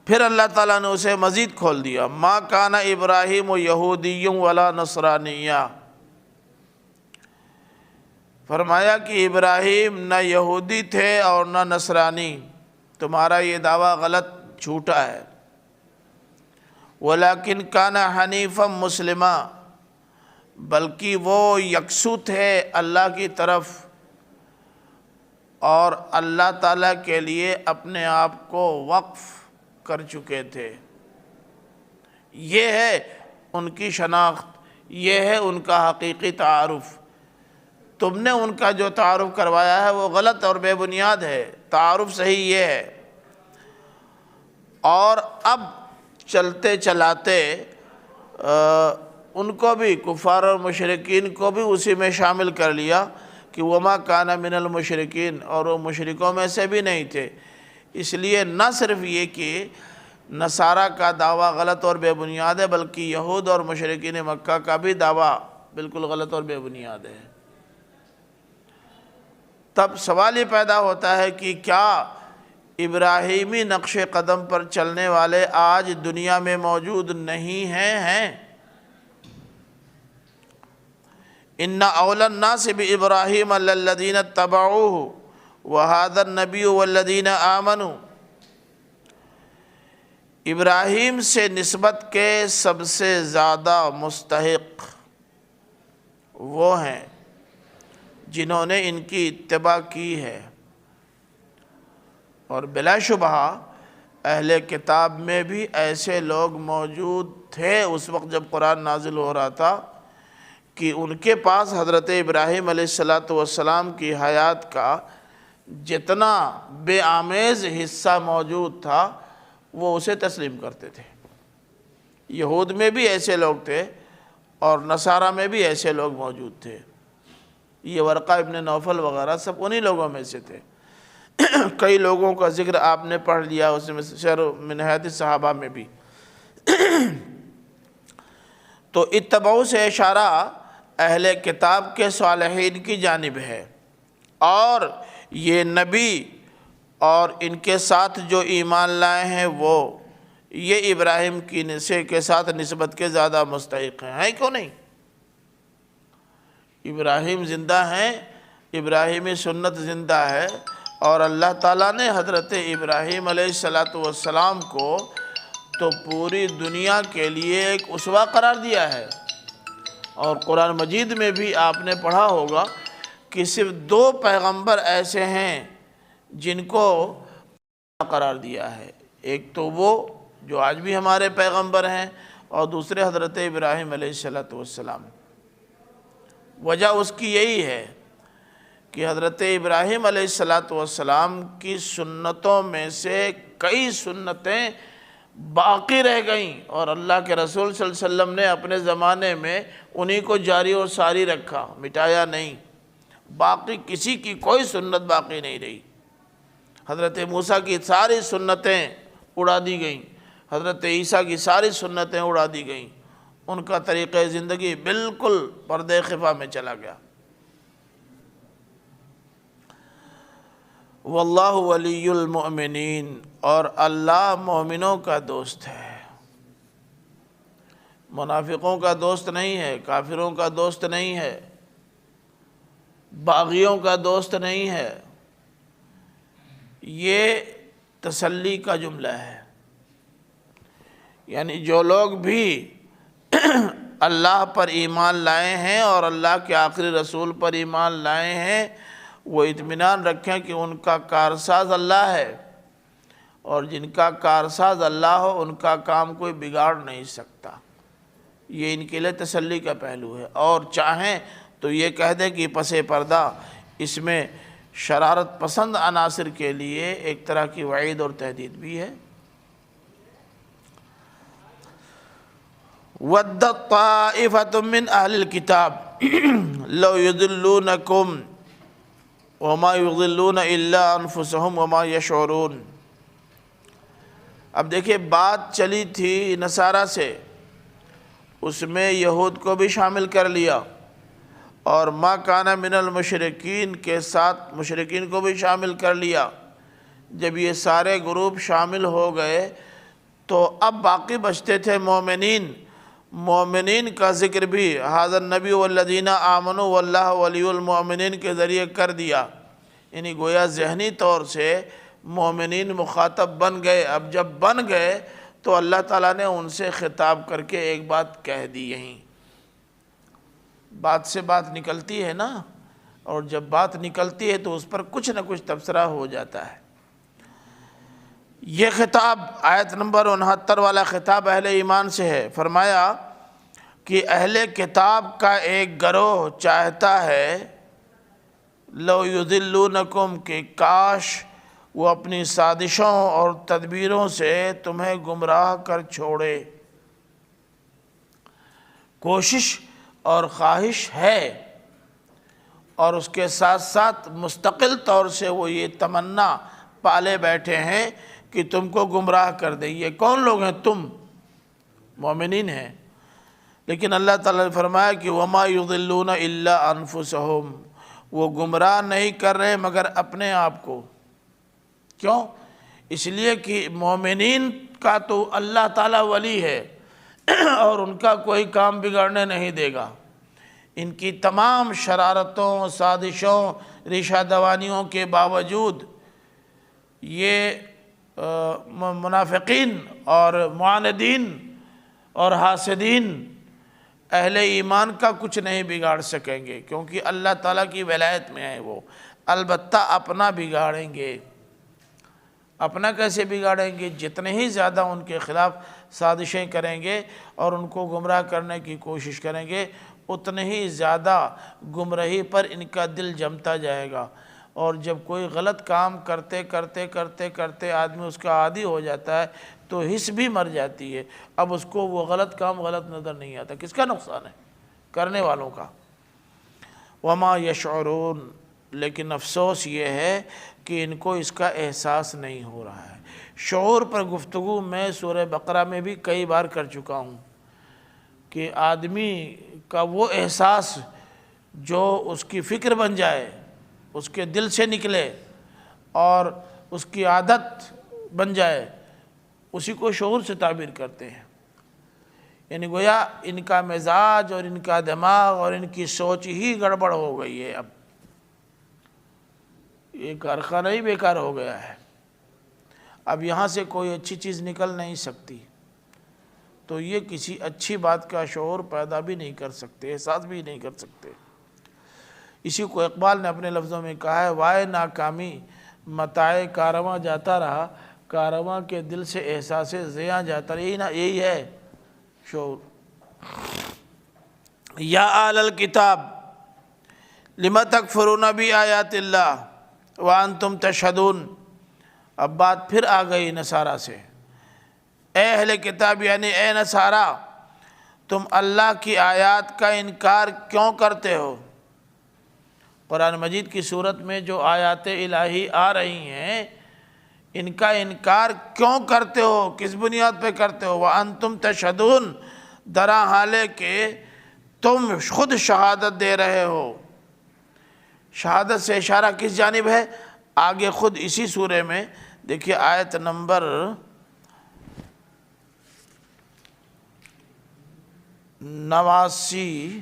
پھر اللہ تعالیٰ نے اسے مزید کھول دیا، ما کان ابراہیم یہودی ولا نصرانیہ، فرمایا کہ ابراہیم نہ یہودی تھے اور نہ نصرانی، تمہارا یہ دعویٰ غلط جھوٹا ہے۔ ولیکن کان حنیفا مسلما، بلکہ وہ یکسو تھے اللہ کی طرف اور اللہ تعالیٰ کے لیے اپنے آپ کو وقف کر چکے تھے۔ یہ ہے ان کی شناخت، یہ ہے ان کا حقیقی تعارف۔ تم نے ان کا جو تعارف کروایا ہے وہ غلط اور بے بنیاد ہے، تعارف صحیح یہ ہے۔ اور اب چلتے چلاتے ان کو بھی، کفار اور مشرکین کو بھی اسی میں شامل کر لیا کہ وما کان من المشرکین، اور وہ مشرکوں میں سے بھی نہیں تھے۔ اس لیے نہ صرف یہ کہ نصارہ کا دعویٰ غلط اور بے بنیاد ہے، بلکہ یہود اور مشرکین مکہ کا بھی دعویٰ بالکل غلط اور بے بنیاد ہے۔ تب سوال یہ پیدا ہوتا ہے کہ کیا ابراہیمی نقش قدم پر چلنے والے آج دنیا میں موجود نہیں ہیں؟ ان اولی الناس بابراہیم للذین اتبعوہ وہذا النبی والذین آمنوا، ابراہیم سے نسبت کے سب سے زیادہ مستحق وہ ہیں جنہوں نے ان کی اتباع کی ہے، اور بلا شبہ اہل کتاب میں بھی ایسے لوگ موجود تھے اس وقت جب قرآن نازل ہو رہا تھا کہ ان کے پاس حضرت ابراہیم علیہ السلام کی حیات کا جتنا بے آمیز حصہ موجود تھا وہ اسے تسلیم کرتے تھے۔ یہود میں بھی ایسے لوگ تھے اور نصارہ میں بھی ایسے لوگ موجود تھے۔ یہ ورقہ ابن نوفل وغیرہ سب انہی لوگوں میں سے تھے۔ کئی لوگوں کا ذکر آپ نے پڑھ لیا، اس میں سیر من حیات صحابہ میں بھی۔ تو اتباع سے اشارہ اہل کتاب کے صالحین کی جانب ہے، اور یہ نبی اور ان کے ساتھ جو ایمان لائے ہیں وہ یہ ابراہیم کے ساتھ نسبت کے زیادہ مستحق ہیں کیوں نہیں؟ ابراہیم زندہ ہیں، ابراہیمی سنت زندہ ہے، اور اللہ تعالیٰ نے حضرت ابراہیم علیہ السلام کو تو پوری دنیا کے لیے ایک اسوہ قرار دیا ہے۔ اور قرآن مجید میں بھی آپ نے پڑھا ہوگا کہ صرف 2 پیغمبر ایسے ہیں جن کو قرار دیا ہے، ایک تو وہ جو آج بھی ہمارے پیغمبر ہیں، اور دوسرے حضرت ابراہیم علیہ السلام۔ وجہ اس کی یہی ہے کہ حضرت ابراہیم علیہ السلام کی سنتوں میں سے کئی سنتیں باقی رہ گئیں، اور اللہ کے رسول صلی اللہ علیہ وسلم نے اپنے زمانے میں انہی کو جاری اور ساری رکھا، مٹایا نہیں، باقی کسی کی کوئی سنت باقی نہیں رہی۔ حضرت موسیٰ کی ساری سنتیں اڑا دی گئیں، حضرت عیسیٰ کی ساری سنتیں اڑا دی گئیں، ان کا طریقہ زندگی بالکل پردہ خفا میں چلا گیا۔ واللہ ولی المؤمنین، اور اللہ مومنوں کا دوست ہے، منافقوں کا دوست نہیں ہے، کافروں کا دوست نہیں ہے، باغیوں کا دوست نہیں ہے۔ یہ تسلی کا جملہ ہے، یعنی جو لوگ بھی اللہ پر ایمان لائے ہیں اور اللہ کے آخری رسول پر ایمان لائے ہیں، وہ اطمینان رکھیں کہ ان کا کارساز اللہ ہے، اور جن کا کارساز اللہ ہو ان کا کام کوئی بگاڑ نہیں سکتا۔ یہ ان کے لیے تسلی کا پہلو ہے، اور چاہیں تو یہ کہہ دیں کہ پس پردہ اس میں شرارت پسند عناصر کے لیے ایک طرح کی وعید اور تہدید بھی ہے۔ وَدَّتْ طَائِفَةٌ مِّنْ أَهْلِ الْكِتَابِ لَوْ يُضِلُّونَكُمْ وَمَا يُضِلُّونَ إِلَّا أَنفُسَهُمْ وَمَا يَشْعُرُونَ۔ اب دیکھیں، بات چلی تھی نصارہ سے، اس میں یہود کو بھی شامل کر لیا، اور ما کان من المشرکین کے ساتھ مشرکین کو بھی شامل کر لیا۔ جب یہ سارے گروپ شامل ہو گئے تو اب باقی بچتے تھے مومنین۔ مومنین کا ذکر بھی ھذا النبی والذین آمنوا واللہ ولی المؤمنین کے ذریعے کر دیا، یعنی گویا ذہنی طور سے مومنین مخاطب بن گئے۔ اب جب بن گئے تو اللہ تعالیٰ نے ان سے خطاب کر کے ایک بات کہہ دی۔ یہیں بات سے بات نکلتی ہے نا، اور جب بات نکلتی ہے تو اس پر کچھ نہ کچھ تبصرہ ہو جاتا ہے۔ یہ خطاب آیت نمبر 69 والا خطاب اہل ایمان سے ہے۔ فرمایا کہ اہل کتاب کا ایک گروہ چاہتا ہے لو یضلونکم، کہ کاش وہ اپنی سازشوں اور تدبیروں سے تمہیں گمراہ کر چھوڑے۔ کوشش اور خواہش ہے، اور اس کے ساتھ ساتھ مستقل طور سے وہ یہ تمنا پالے بیٹھے ہیں کہ تم کو گمراہ کر دیں۔ یہ کون لوگ ہیں؟ تم مومنین ہیں۔ لیکن اللہ تعالیٰ نے فرمایا کہ وَمَا يُضِلُّونَ إِلَّا أَنفُسَهُمْ، وہ گمراہ نہیں کر رہے مگر اپنے آپ کو۔ کیوں؟ اس لیے کہ مومنین کا تو اللہ تعالیٰ ولی ہے، اور ان کا کوئی کام بگاڑنے نہیں دے گا۔ ان کی تمام شرارتوں، سازشوں، ریشہ دوانیوں کے باوجود یہ منافقین اور معاندین اور حاسدین اہل ایمان کا کچھ نہیں بگاڑ سکیں گے، کیونکہ اللہ تعالیٰ کی ولایت میں ہے وہ۔ البتہ اپنا بگاڑیں گے۔ اپنا کیسے بگاڑیں گے؟ جتنے ہی زیادہ ان کے خلاف سازشیں کریں گے اور ان کو گمراہ کرنے کی کوشش کریں گے، اتنے ہی زیادہ گمراہی پر ان کا دل جمتا جائے گا۔ اور جب کوئی غلط کام کرتے کرتے کرتے کرتے آدمی اس کا عادی ہو جاتا ہے تو حس بھی مر جاتی ہے۔ اب اس کو وہ غلط کام غلط نظر نہیں آتا۔ کس کا نقصان ہے؟ کرنے والوں کا۔ وما یشعرون، لیکن افسوس یہ ہے کہ ان کو اس کا احساس نہیں ہو رہا ہے۔ شعور پر گفتگو میں سورہ بقرہ میں بھی کئی بار کر چکا ہوں کہ آدمی کا وہ احساس جو اس کی فکر بن جائے، اس کے دل سے نکلے اور اس کی عادت بن جائے، اسی کو شعور سے تعبیر کرتے ہیں۔ یعنی گویا ان کا مزاج اور ان کا دماغ اور ان کی سوچ ہی گڑبڑ ہو گئی ہے۔ اب یہ کارخانہ ہی بیکار ہو گیا ہے۔ اب یہاں سے کوئی اچھی چیز نکل نہیں سکتی، تو یہ کسی اچھی بات کا شعور پیدا بھی نہیں کر سکتے، احساس بھی نہیں کر سکتے۔ اسی کو اقبال نے اپنے لفظوں میں کہا ہے، وائے ناکامی متاع کارواں جاتا رہا، کارواں کے دل سے احساس زیاں جاتا رہا۔ یہی ہے شعور۔ یا اہل الکتاب لم تکفرون بآیات اللہ وانتم تشہدون۔ اب بات پھر آ گئی نصارہ سے اے اہل کتاب یعنی اے نصارا، تم اللہ کی آیات کا انکار کیوں کرتے ہو؟ قرآن مجید کی صورت میں جو آیات الہی آ رہی ہیں ان کا انکار کیوں کرتے ہو؟ کس بنیاد پہ کرتے ہو؟ وَأَنْتُمْ تَشْهَدُونَ، درا حالے کہ تم خود شہادت دے رہے ہو۔ شہادت سے اشارہ کس جانب ہے؟ آگے خود اسی سورے میں دیکھیے آیت نمبر 89،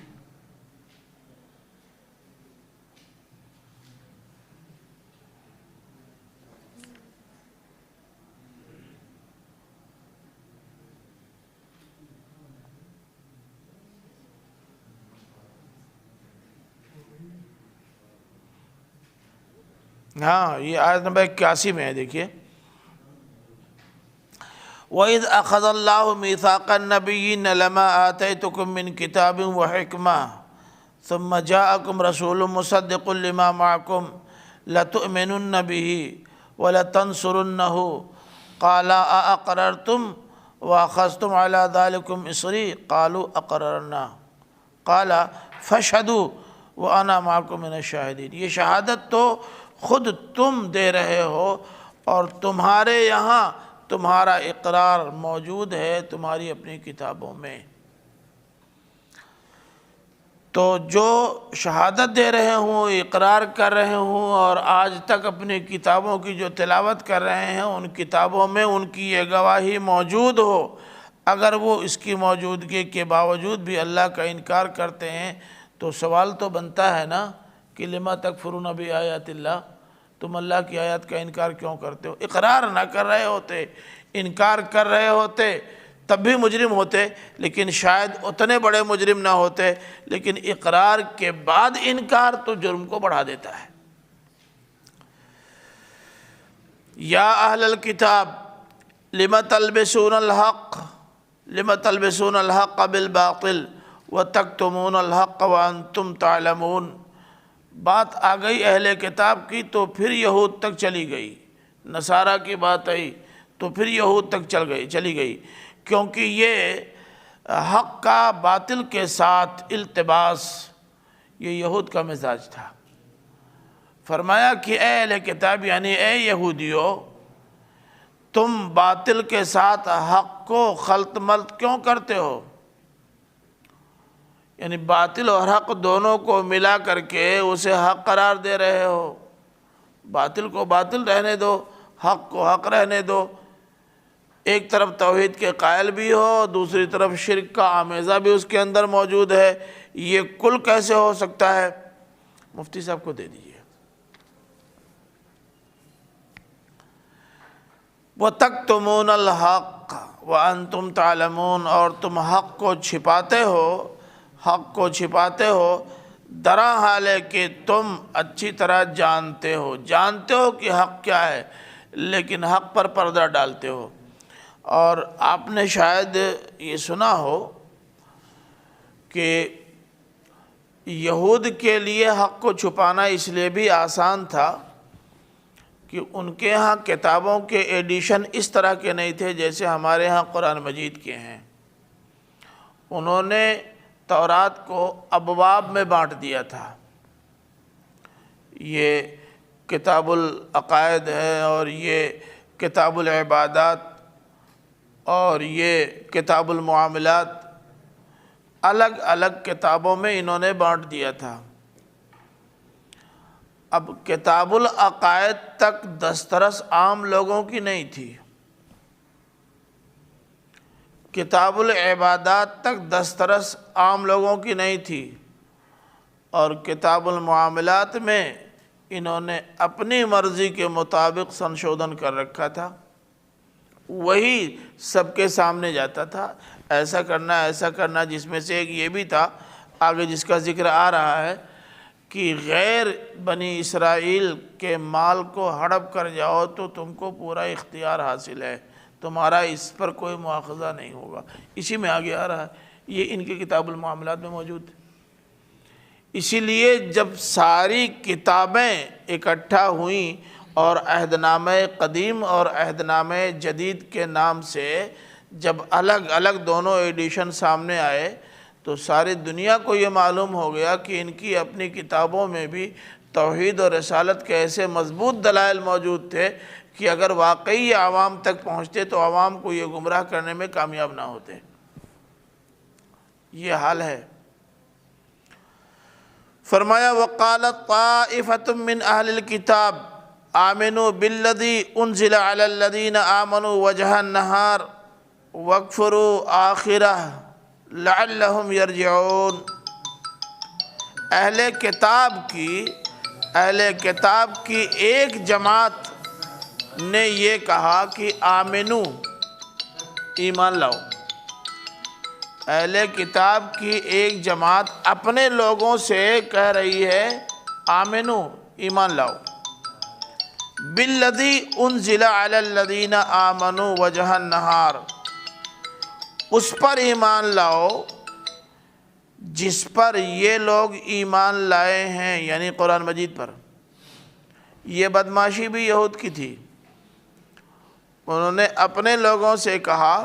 ہاں یہ آیت نمبر 81 میں ہے، دیکھیے وَإِذْ أَخَذَ اللَّهُ مِيثَاقَ النَّبِيِّينَ لَمَا آتَيْتُكُم مِّن كِتَابٍ وَحِكْمَةٍ ثُمَّ جَاءَكُمْ رَسُولٌ مُّصَدِّقٌ لِّمَا مَعَكُمْ لَتُؤْمِنُنَّ بِهِ وَلَتَنصُرُنَّهُ قَالَ أَأَقْرَرْتُمْ وَأَخَذْتُمْ عَلَىٰ ذَلِكُمْ إِصْرِي قَالُوا أَقْرَرْنَا قَالَ فَاشْهَدُوا وَأَنَا مَعَكُم مِّنَ الشَّاهِدِينَ۔ یہ شہادت تو خود تم دے رہے ہو اور تمہارے یہاں تمہارا اقرار موجود ہے تمہاری اپنی کتابوں میں۔ تو جو شہادت دے رہے ہوں، اقرار کر رہے ہوں اور آج تک اپنی کتابوں کی جو تلاوت کر رہے ہیں ان کتابوں میں ان کی یہ گواہی موجود ہو، اگر وہ اس کی موجودگی کے باوجود بھی اللہ کا انکار کرتے ہیں تو سوال تو بنتا ہے نا کہ لما تکفرون بآیات اللہ، تم اللہ کی آیات کا انکار کیوں کرتے ہو؟ اقرار نہ کر رہے ہوتے، انکار کر رہے ہوتے تب بھی مجرم ہوتے، لیکن شاید اتنے بڑے مجرم نہ ہوتے، لیکن اقرار کے بعد انکار تو جرم کو بڑھا دیتا ہے۔ یا اہل الکتاب لم تلبسون الحق بالباطل وتکتمون الحق وانتم تعلمون۔ بات آ گئی اہل کتاب کی تو پھر یہود تک چلی گئی، نصارہ کی بات آئی تو پھر یہود تک چلی گئی، کیونکہ یہ حق کا باطل کے ساتھ التباس یہ یہود کا مزاج تھا۔ فرمایا کہ اے اہل کتاب یعنی اے یہودیو، تم باطل کے ساتھ حق کو خلط ملط کیوں کرتے ہو؟ یعنی باطل اور حق دونوں کو ملا کر کے اسے حق قرار دے رہے ہو۔ باطل کو باطل رہنے دو، حق کو حق رہنے دو۔ ایک طرف توحید کے قائل بھی ہو، دوسری طرف شرک کا آمیزہ بھی اس کے اندر موجود ہے، یہ کل کیسے ہو سکتا ہے؟ مفتی صاحب کو دے دیجیے۔ وَتَكْتُمُونَ الْحَقَّ وَأَنْتُمْ تَعْلَمُونَ، اور تم حق کو چھپاتے ہو درا حال ہے کہ تم اچھی طرح جانتے ہو کہ حق کیا ہے، لیکن حق پر پردہ ڈالتے ہو۔ اور آپ نے شاید یہ سنا ہو کہ یہود کے لیے حق کو چھپانا اس لیے بھی آسان تھا کہ ان کے ہاں کتابوں کے ایڈیشن اس طرح کے نہیں تھے جیسے ہمارے ہاں قرآن مجید کے ہیں۔ انہوں نے تورات کو ابواب میں بانٹ دیا تھا، یہ کتاب العقائد ہے اور یہ کتاب العبادات اور یہ کتاب المعاملات، الگ الگ کتابوں میں انہوں نے بانٹ دیا تھا۔ اب کتاب العقائد تک دسترس عام لوگوں کی نہیں تھی، کتاب العبادات تک دسترس عام لوگوں کی نہیں تھی، اور کتاب المعاملات میں انہوں نے اپنی مرضی کے مطابق سنشودھن کر رکھا تھا، وہی سب کے سامنے جاتا تھا، ایسا کرنا، جس میں سے ایک یہ بھی تھا آگے جس کا ذکر آ رہا ہے کہ غیر بنی اسرائیل کے مال کو ہڑپ کر جاؤ تو تم کو پورا اختیار حاصل ہے، تمہارا اس پر کوئی مواخذہ نہیں ہوگا۔ اسی میں آگے آ رہا ہے، یہ ان کی کتاب المعاملات میں موجود ہے۔ اسی لیے جب ساری کتابیں اکٹھا ہوئیں اور عہد نامہ قدیم اور عہد نامہ جدید کے نام سے جب الگ الگ دونوں ایڈیشن سامنے آئے تو ساری دنیا کو یہ معلوم ہو گیا کہ ان کی اپنی کتابوں میں بھی توحید اور رسالت کے ایسے مضبوط دلائل موجود تھے کہ اگر واقعی یہ عوام تک پہنچتے تو عوام کو یہ گمراہ کرنے میں کامیاب نہ ہوتے۔ یہ حال ہے۔ فرمایا وَقَالَتْ طَائِفَةٌ مِّنْ أَهْلِ الْكِتَابِ آمِنُوا بِالَّذِي أُنزِلَ عَلَى الَّذِينَ آمَنُوا وَجْهَ النَّهَارِ وَاكْفُرُوا آخِرَهُ لَعَلَّهُمْ يَرْجِعُونَ۔ اہل کتاب کی ایک جماعت نے یہ کہا کہ آمنو، ایمان لاؤ۔ اہل کتاب کی ایک جماعت اپنے لوگوں سے کہہ رہی ہے آمنو، ایمان لاؤ، بالذی انزل علی الذین آمنوا وجہ النہار، اس پر ایمان لاؤ جس پر یہ لوگ ایمان لائے ہیں، یعنی قرآن مجید پر۔ یہ بدماشی بھی یہود کی تھی، انہوں نے اپنے لوگوں سے کہا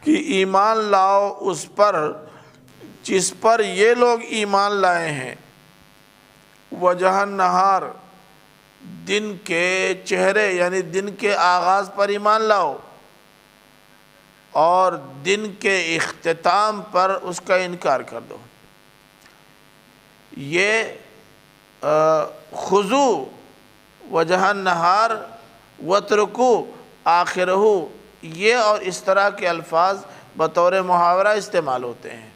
کہ ایمان لاؤ اس پر جس پر یہ لوگ ایمان لائے ہیں، وجہ النہار، دن کے چہرے یعنی دن کے آغاز پر ایمان لاؤ، اور دن کے اختتام پر اس کا انکار کر دو۔ یہ خذو وجہ النہار واترکو آخرہ، یہ اور اس طرح کے الفاظ بطور محاورہ استعمال ہوتے ہیں۔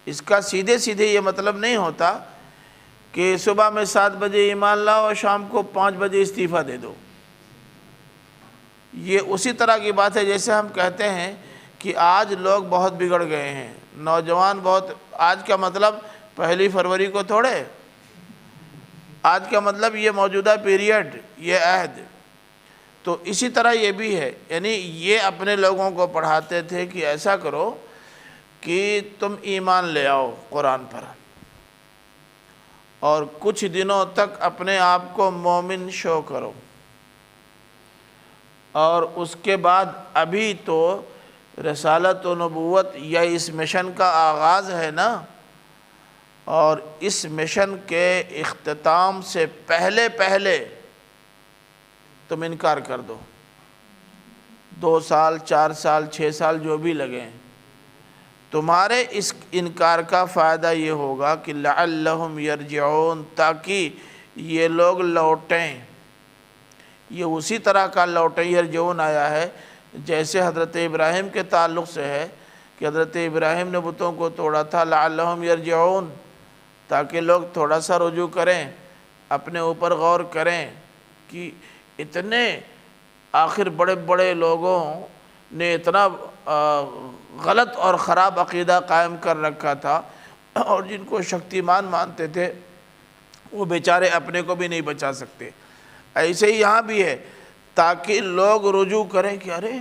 اس کا سیدھے سیدھے یہ مطلب نہیں ہوتا کہ صبح میں 7 بجے ایمان لاؤ اور شام کو 5 بجے استعفیٰ دے دو۔ یہ اسی طرح کی بات ہے جیسے ہم کہتے ہیں کہ آج لوگ بہت بگڑ گئے ہیں، نوجوان بہت، آج کا مطلب 1 فروری کو تھوڑے، آج کا مطلب یہ موجودہ پیریڈ، یہ عہد۔ تو اسی طرح یہ بھی ہے، یعنی یہ اپنے لوگوں کو پڑھاتے تھے کہ ایسا کرو کہ تم ایمان لے آؤ قرآن پر، اور کچھ دنوں تک اپنے آپ کو مومن شو کرو، اور اس کے بعد ابھی تو رسالت و نبوت یا اس مشن کا آغاز ہے نا، اور اس مشن کے اختتام سے پہلے تم انکار کر دو، 2 سال 4 سال 6 سال جو بھی لگیں، تمہارے اس انکار کا فائدہ یہ ہوگا کہ لعلہم یرجعون، تاکہ یہ لوگ لوٹیں۔ یہ اسی طرح کا لوٹیں یرجعون آیا ہے جیسے حضرت ابراہیم کے تعلق سے ہے کہ حضرت ابراہیم نے بتوں کو توڑا تھا، لعلہم یرجعون، تاکہ لوگ تھوڑا سا رجوع کریں، اپنے اوپر غور کریں کہ اتنے آخر بڑے بڑے لوگوں نے اتنا غلط اور خراب عقیدہ قائم کر رکھا تھا، اور جن کو شکتیمان مانتے تھے وہ بیچارے اپنے کو بھی نہیں بچا سکتے۔ ایسے ہی یہاں بھی ہے، تاکہ لوگ رجوع کریں کہ ارے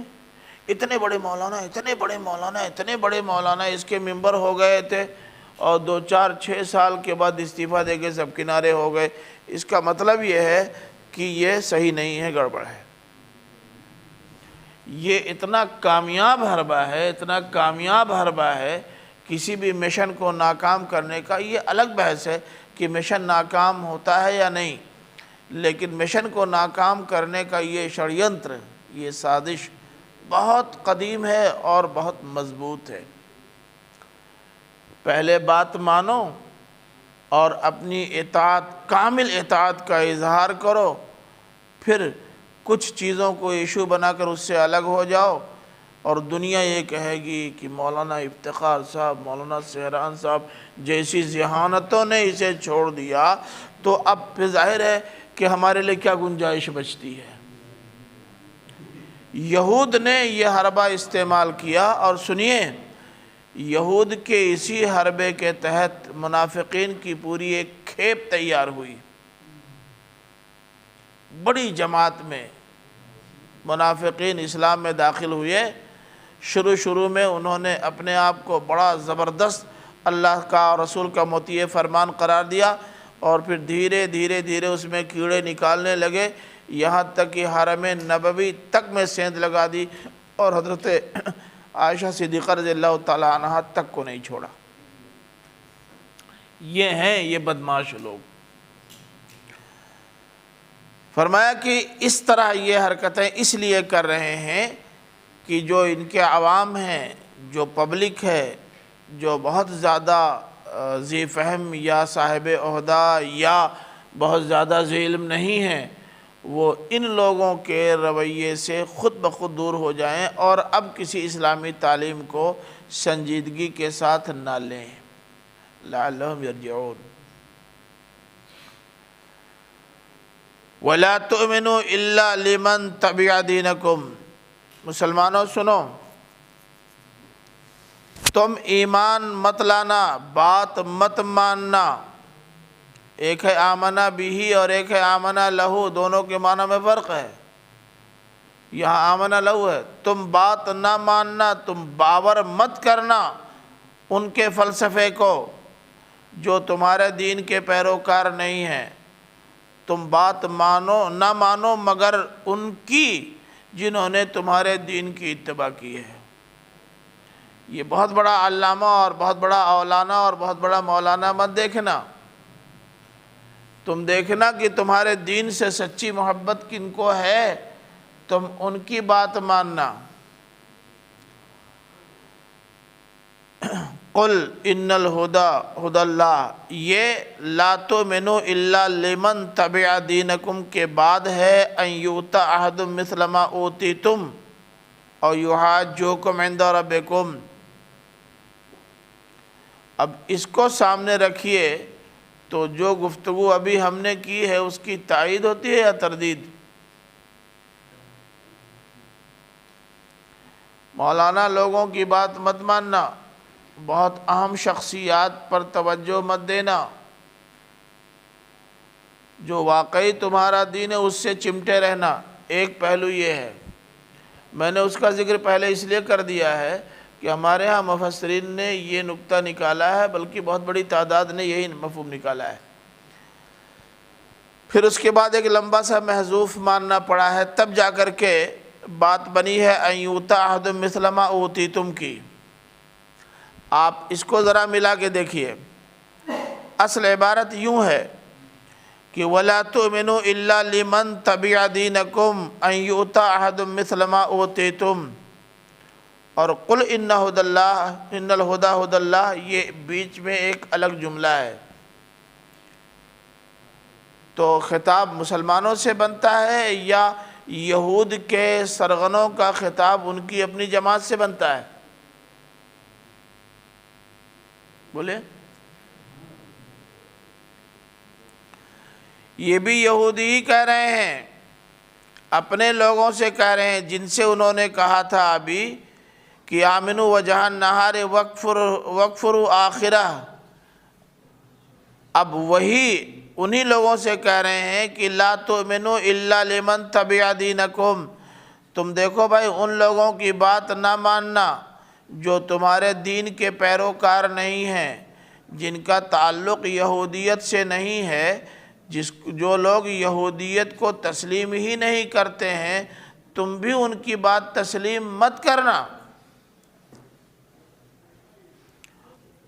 اتنے بڑے مولانا، اتنے بڑے مولانا، اتنے بڑے مولانا اس کے ممبر ہو گئے تھے، اور 2 4 6 سال کے بعد استعفیٰ دے کے سب کنارے ہو گئے۔ اس کا مطلب یہ ہے کہ یہ صحیح نہیں ہے، گڑبڑ ہے۔ یہ اتنا کامیاب حربہ ہے، اتنا کامیاب حربہ ہے، کسی بھی مشن کو ناکام کرنے کا۔ یہ الگ بحث ہے کہ مشن ناکام ہوتا ہے یا نہیں، لیکن مشن کو ناکام کرنے کا یہ شڑینتر، یہ سازش بہت قدیم ہے اور بہت مضبوط ہے۔ پہلے بات مانو اور اپنی اطاعت، کامل اطاعت کا اظہار کرو، پھر کچھ چیزوں کو ایشو بنا کر اس سے الگ ہو جاؤ، اور دنیا یہ کہے گی کہ مولانا افتخار صاحب، مولانا سہران صاحب جیسی ذہانتوں نے اسے چھوڑ دیا، تو اب پھر ظاہر ہے کہ ہمارے لیے کیا گنجائش بچتی ہے۔ یہود نے یہ حربہ استعمال کیا، اور سنیے، یہود کے اسی حربے کے تحت منافقین کی پوری ایک کھیپ تیار ہوئی۔ بڑی جماعت میں منافقین اسلام میں داخل ہوئے۔ شروع میں انہوں نے اپنے آپ کو بڑا زبردست اللہ کا اور رسول کا مطیع فرمان قرار دیا، اور پھر دھیرے دھیرے اس میں کیڑے نکالنے لگے، یہاں تک کہ حرم نبوی تک میں سیندھ لگا دی، اور حضرت عائشہ صدیقہ رضی اللہ تعالیٰ عنہ تک کو نہیں چھوڑا۔ یہ ہیں یہ بدمعاش لوگ۔ فرمایا کہ اس طرح یہ حرکتیں اس لیے کر رہے ہیں کہ جو ان کے عوام ہیں، جو پبلک ہے، جو بہت زیادہ ذی فہم یا صاحب عہدہ یا بہت زیادہ ذی علم نہیں ہیں، وہ ان لوگوں کے رویے سے خود بخود دور ہو جائیں اور اب کسی اسلامی تعلیم کو سنجیدگی کے ساتھ نہ لیں، لعلہم یرجعون۔ وَلَا تُؤْمِنُوا إِلَّا لِمَنْ تَبِعَ دِينَكُمْ۔ مسلمانوں سنو، تم ایمان مت لانا، بات مت ماننا۔ ایک ہے آمنا بھی اور ایک ہے آمنا لہو، دونوں کے معنی میں فرق ہے۔ یہاں آمنا لہو ہے، تم بات نہ ماننا، تم باور مت کرنا ان کے فلسفے کو جو تمہارے دین کے پیروکار نہیں ہیں۔ تم بات مانو نہ مانو مگر ان کی جنہوں نے تمہارے دین کی اتباع کی ہے۔ یہ بہت بڑا علامہ اور بہت بڑا اولانا اور بہت بڑا مولانا مت دیکھنا، تم دیکھنا کہ تمہارے دین سے سچی محبت کن کو ہے، تم ان کی بات ماننا۔ قل ان الہدی ہدی اللہ، یہ لا تؤمنوا الا لمن تبع دینکم کے بعد ہے ان یؤتی احد مثل ما اوتیتم او یحاجوکم عند ربکم۔ اب اس کو سامنے رکھیے تو جو گفتگو ابھی ہم نے کی ہے اس کی تائید ہوتی ہے یا تردید؟ مولانا لوگوں کی بات مت ماننا، بہت اہم شخصیات پر توجہ مت دینا، جو واقعی تمہارا دین ہے اس سے چمٹے رہنا، ایک پہلو یہ ہے۔ میں نے اس کا ذکر پہلے اس لیے کر دیا ہے کہ ہمارے ہاں مفسرین نے یہ نکتہ نکالا ہے، بلکہ بہت بڑی تعداد نے یہی مفہوم نکالا ہے۔ پھر اس کے بعد ایک لمبا سا محذوف ماننا پڑا ہے، تب جا کر کے بات بنی ہے ان یؤتی احد مثل ما اوتیتم کی۔ آپ اس کو ذرا ملا کے دیکھیے، اصل عبارت یوں ہے کہ وَلَا تُؤْمِنُوا إِلَّا لِمَنْ تَبِعَ دِينَكُمْ أَنْ يُؤْتَى أَحَدٌ مِثْلَ مَا أُوتِيتُمْ، اور قُلْ إِنَّ الْهُدَى هُدَى اللَّهِ، یہ بیچ میں ایک الگ جملہ ہے۔ تو خطاب مسلمانوں سے بنتا ہے یا یہود کے سرغنوں کا خطاب ان کی اپنی جماعت سے بنتا ہے؟ بولے؟ یہ بھی یہودی ہی کہہ رہے ہیں، اپنے لوگوں سے کہہ رہے ہیں جن سے انہوں نے کہا تھا ابھی کہ آمنوا وجہ النہار واکفروا آخرہ، اب وہی انہی لوگوں سے کہہ رہے ہیں کہ لا تؤمنوا الا لمن تبع دینکم، تم دیکھو بھائی ان لوگوں کی بات نہ ماننا جو تمہارے دین کے پیروکار نہیں ہیں، جن کا تعلق یہودیت سے نہیں ہے، جو لوگ یہودیت کو تسلیم ہی نہیں کرتے ہیں، تم بھی ان کی بات تسلیم مت کرنا۔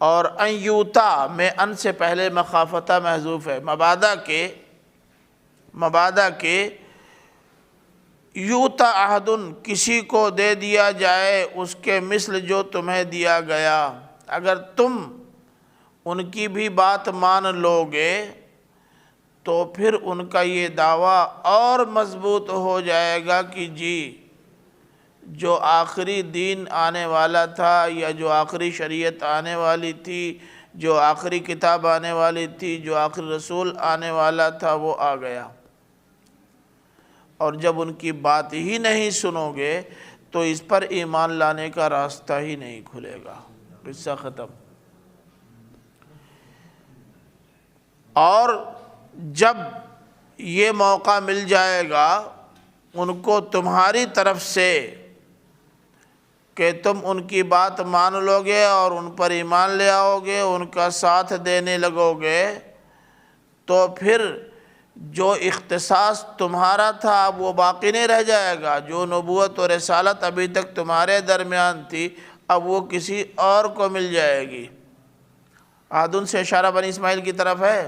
اور ان یوتا میں ان سے پہلے مخافتہ محذوف ہے، مبادا کے یوتا احدن، کسی کو دے دیا جائے اس کے مثل جو تمہیں دیا گیا، اگر تم ان کی بھی بات مان لو گے تو پھر ان کا یہ دعویٰ اور مضبوط ہو جائے گا کہ جی جو آخری دین آنے والا تھا یا جو آخری شریعت آنے والی تھی، جو آخری کتاب آنے والی تھی، جو آخری رسول آنے والا تھا وہ آ گیا، اور جب ان کی بات ہی نہیں سنو گے تو اس پر ایمان لانے کا راستہ ہی نہیں کھلے گا۔ قصہ ختم۔ اور جب یہ موقع مل جائے گا ان کو تمہاری طرف سے کہ تم ان کی بات مان لو گے اور ان پر ایمان لے آؤ گے، ان کا ساتھ دینے لگو گے، تو پھر جو اختصاص تمہارا تھا اب وہ باقی نہیں رہ جائے گا، جو نبوت اور رسالت ابھی تک تمہارے درمیان تھی اب وہ کسی اور کو مل جائے گی۔ عادن سے اشارہ بنی اسماعیل کی طرف ہے۔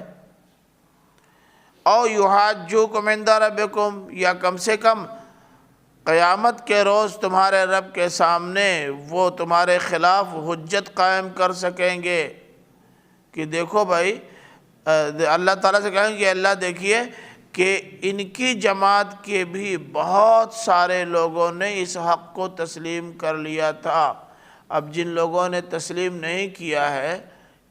او یحاجوکم عند ربکم، یا کم سے کم قیامت کے روز تمہارے رب کے سامنے وہ تمہارے خلاف حجت قائم کر سکیں گے کہ دیکھو بھائی، اللہ تعالیٰ سے کہیں گے کہ اللہ دیکھیے کہ ان کی جماعت کے بھی بہت سارے لوگوں نے اس حق کو تسلیم کر لیا تھا، اب جن لوگوں نے تسلیم نہیں کیا ہے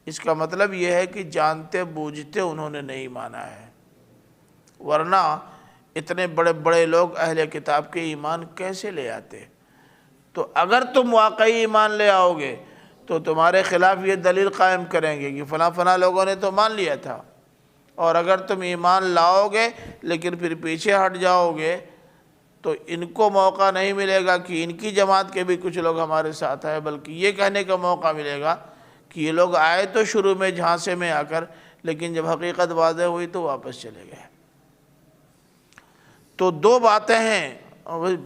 اس کا مطلب یہ ہے کہ جانتے بوجھتے انہوں نے نہیں مانا ہے، ورنہ اتنے بڑے بڑے لوگ اہل کتاب کے ایمان کیسے لے آتے؟ تو اگر تم واقعی ایمان لے آؤ گے تو تمہارے خلاف یہ دلیل قائم کریں گے کہ فلاں فلاں لوگوں نے تو مان لیا تھا، اور اگر تم ایمان لاؤ گے لیکن پھر پیچھے ہٹ جاؤ گے تو ان کو موقع نہیں ملے گا کہ ان کی جماعت کے بھی کچھ لوگ ہمارے ساتھ آئے، بلکہ یہ کہنے کا موقع ملے گا کہ یہ لوگ آئے تو شروع میں جھانسے میں آ کر، لیکن جب حقیقت واضح ہوئی تو واپس چلے گئے۔ تو دو باتیں ہیں،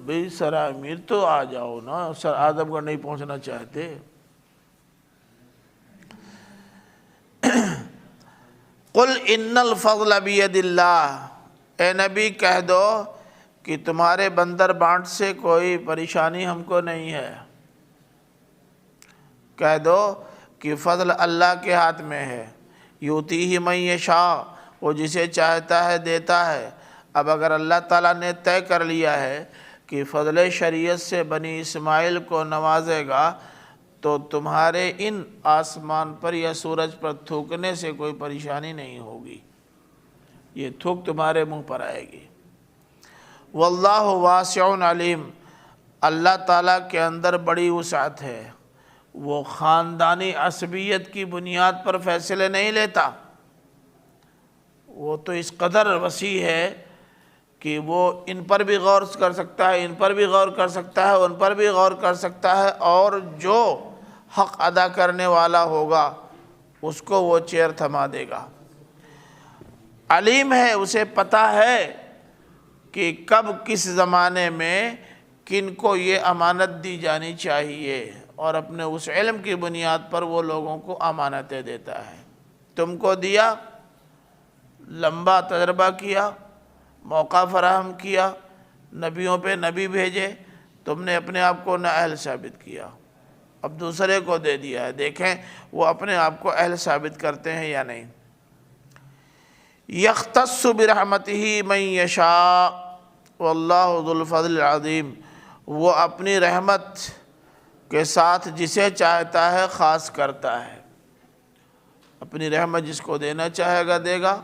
بھئی سر امیر تو آ جاؤ نا، سر اعظم گڑھ نہیں پہنچنا چاہتے۔ قل ان الفضل بید اللہ، اے نبی کہہ دو کہ تمہارے بندر بانٹ سے کوئی پریشانی ہم کو نہیں ہے، کہہ دو کہ فضل اللہ کے ہاتھ میں ہے، یؤتیہ من یشاء، وہ جسے چاہتا ہے دیتا ہے۔ اب اگر اللہ تعالیٰ نے طے کر لیا ہے کہ فضل شریعت سے بنی اسماعیل کو نوازے گا تو تمہارے ان آسمان پر یا سورج پر تھوکنے سے کوئی پریشانی نہیں ہوگی، یہ تھوک تمہارے منہ پر آئے گی۔ واللہ واسع علیم، اللہ تعالیٰ کے اندر بڑی وسعت ہے، وہ خاندانی عصبیت کی بنیاد پر فیصلے نہیں لیتا، وہ تو اس قدر وسیع ہے کہ وہ ان پر بھی غور کر سکتا ہے، ان پر بھی غور کر سکتا ہے، ان پر بھی غور کر سکتا ہے، اور جو حق ادا کرنے والا ہوگا اس کو وہ چیر تھما دے گا۔ علیم ہے، اسے پتہ ہے کہ کب کس زمانے میں کن کو یہ امانت دی جانی چاہیے، اور اپنے اس علم کی بنیاد پر وہ لوگوں کو امانتیں دیتا ہے۔ تم کو دیا، لمبا تجربہ کیا، موقع فراہم کیا، نبیوں پہ نبی بھیجے، تم نے اپنے آپ کو نااہل ثابت کیا، اب دوسرے کو دے دیا ہے، دیکھیں وہ اپنے آپ کو اہل ثابت کرتے ہیں یا نہیں۔ یختص برحمتہ من یشاء واللہ ذو الفضل العظیم، وہ اپنی رحمت کے ساتھ جسے چاہتا ہے خاص کرتا ہے، اپنی رحمت جس کو دینا چاہے گا دے گا۔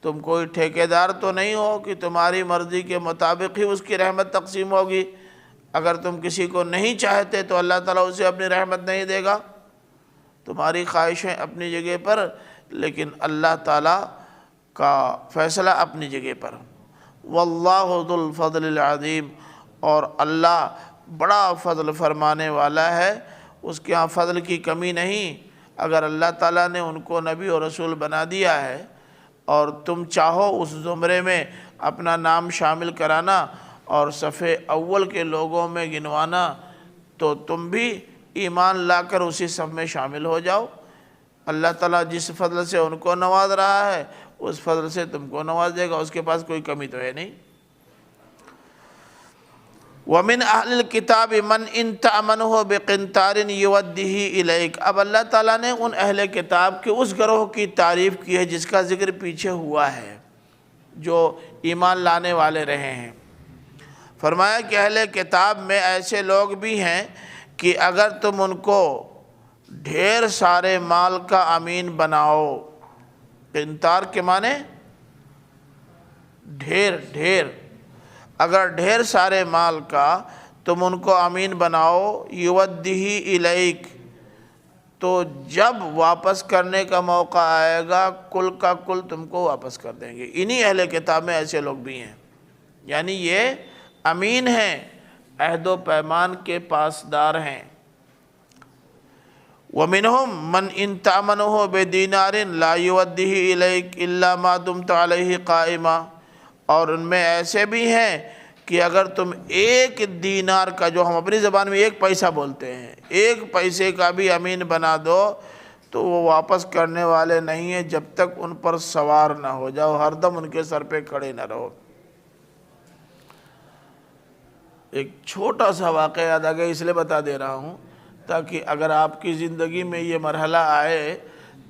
تم کوئی ٹھیکیدار تو نہیں ہو کہ تمہاری مرضی کے مطابق ہی اس کی رحمت تقسیم ہوگی، اگر تم کسی کو نہیں چاہتے تو اللہ تعالیٰ اسے اپنی رحمت نہیں دے گا۔ تمہاری خواہشیں اپنی جگہ پر، لیکن اللہ تعالیٰ کا فیصلہ اپنی جگہ پر۔ واللہ ذو الفضل العظیم، اور اللہ بڑا فضل فرمانے والا ہے، اس کے ہاں فضل کی کمی نہیں۔ اگر اللہ تعالیٰ نے ان کو نبی اور رسول بنا دیا ہے اور تم چاہو اس زمرے میں اپنا نام شامل کرانا اور صفِ اول کے لوگوں میں گنوانا، تو تم بھی ایمان لا کر اسی صف میں شامل ہو جاؤ۔ اللہ تعالیٰ جس فضل سے ان کو نواز رہا ہے اس فضل سے تم کو نواز دے گا، اس کے پاس کوئی کمی تو ہے نہیں۔ وَمِنْ أَهْلِ الْكِتَابِ مَنْ إِنْ تَأْمَنْهُ بِقِنْطَارٍ يُؤَدِّهِ إِلَيْكَ، اب اللہ تعالیٰ نے ان اہل کتاب کے اس گروہ کی تعریف کی ہے جس کا ذکر پیچھے ہوا ہے، جو ایمان لانے والے رہے ہیں۔ فرمایا کہ اہل کتاب میں ایسے لوگ بھی ہیں کہ اگر تم ان کو ڈھیر سارے مال کا امین بناؤ، قنطار کے معنی ڈھیر، اگر ڈھیر سارے مال کا تم ان کو امین بناؤ، یودہ الیک، تو جب واپس کرنے کا موقع آئے گا کل کا کل تم کو واپس کر دیں گے۔ انہی اہل کتاب میں ایسے لوگ بھی ہیں، یعنی یہ امین ہیں، عہد و پیمان کے پاسدار ہیں۔ وَمِنْهُمْ مَنْ إِنْ تَأْمَنُهُ بِدِينَارٍ لَا يُؤَدِّهِ إِلَيْكَ إِلَّا مَا دُمْتَ عَلَيْهِ قَائِمًا، اور ان میں ایسے بھی ہیں کہ اگر تم ایک دینار کا، جو ہم اپنی زبان میں ایک پیسہ بولتے ہیں، ایک پیسے کا بھی امین بنا دو تو وہ واپس کرنے والے نہیں ہیں جب تک ان پر سوار نہ ہو جاؤ، ہر دم ان کے سر پہ کھڑے نہ رہو۔ ایک چھوٹا سا واقعہ یاد آ گیا، اس لیے بتا دے رہا ہوں تاکہ اگر آپ کی زندگی میں یہ مرحلہ آئے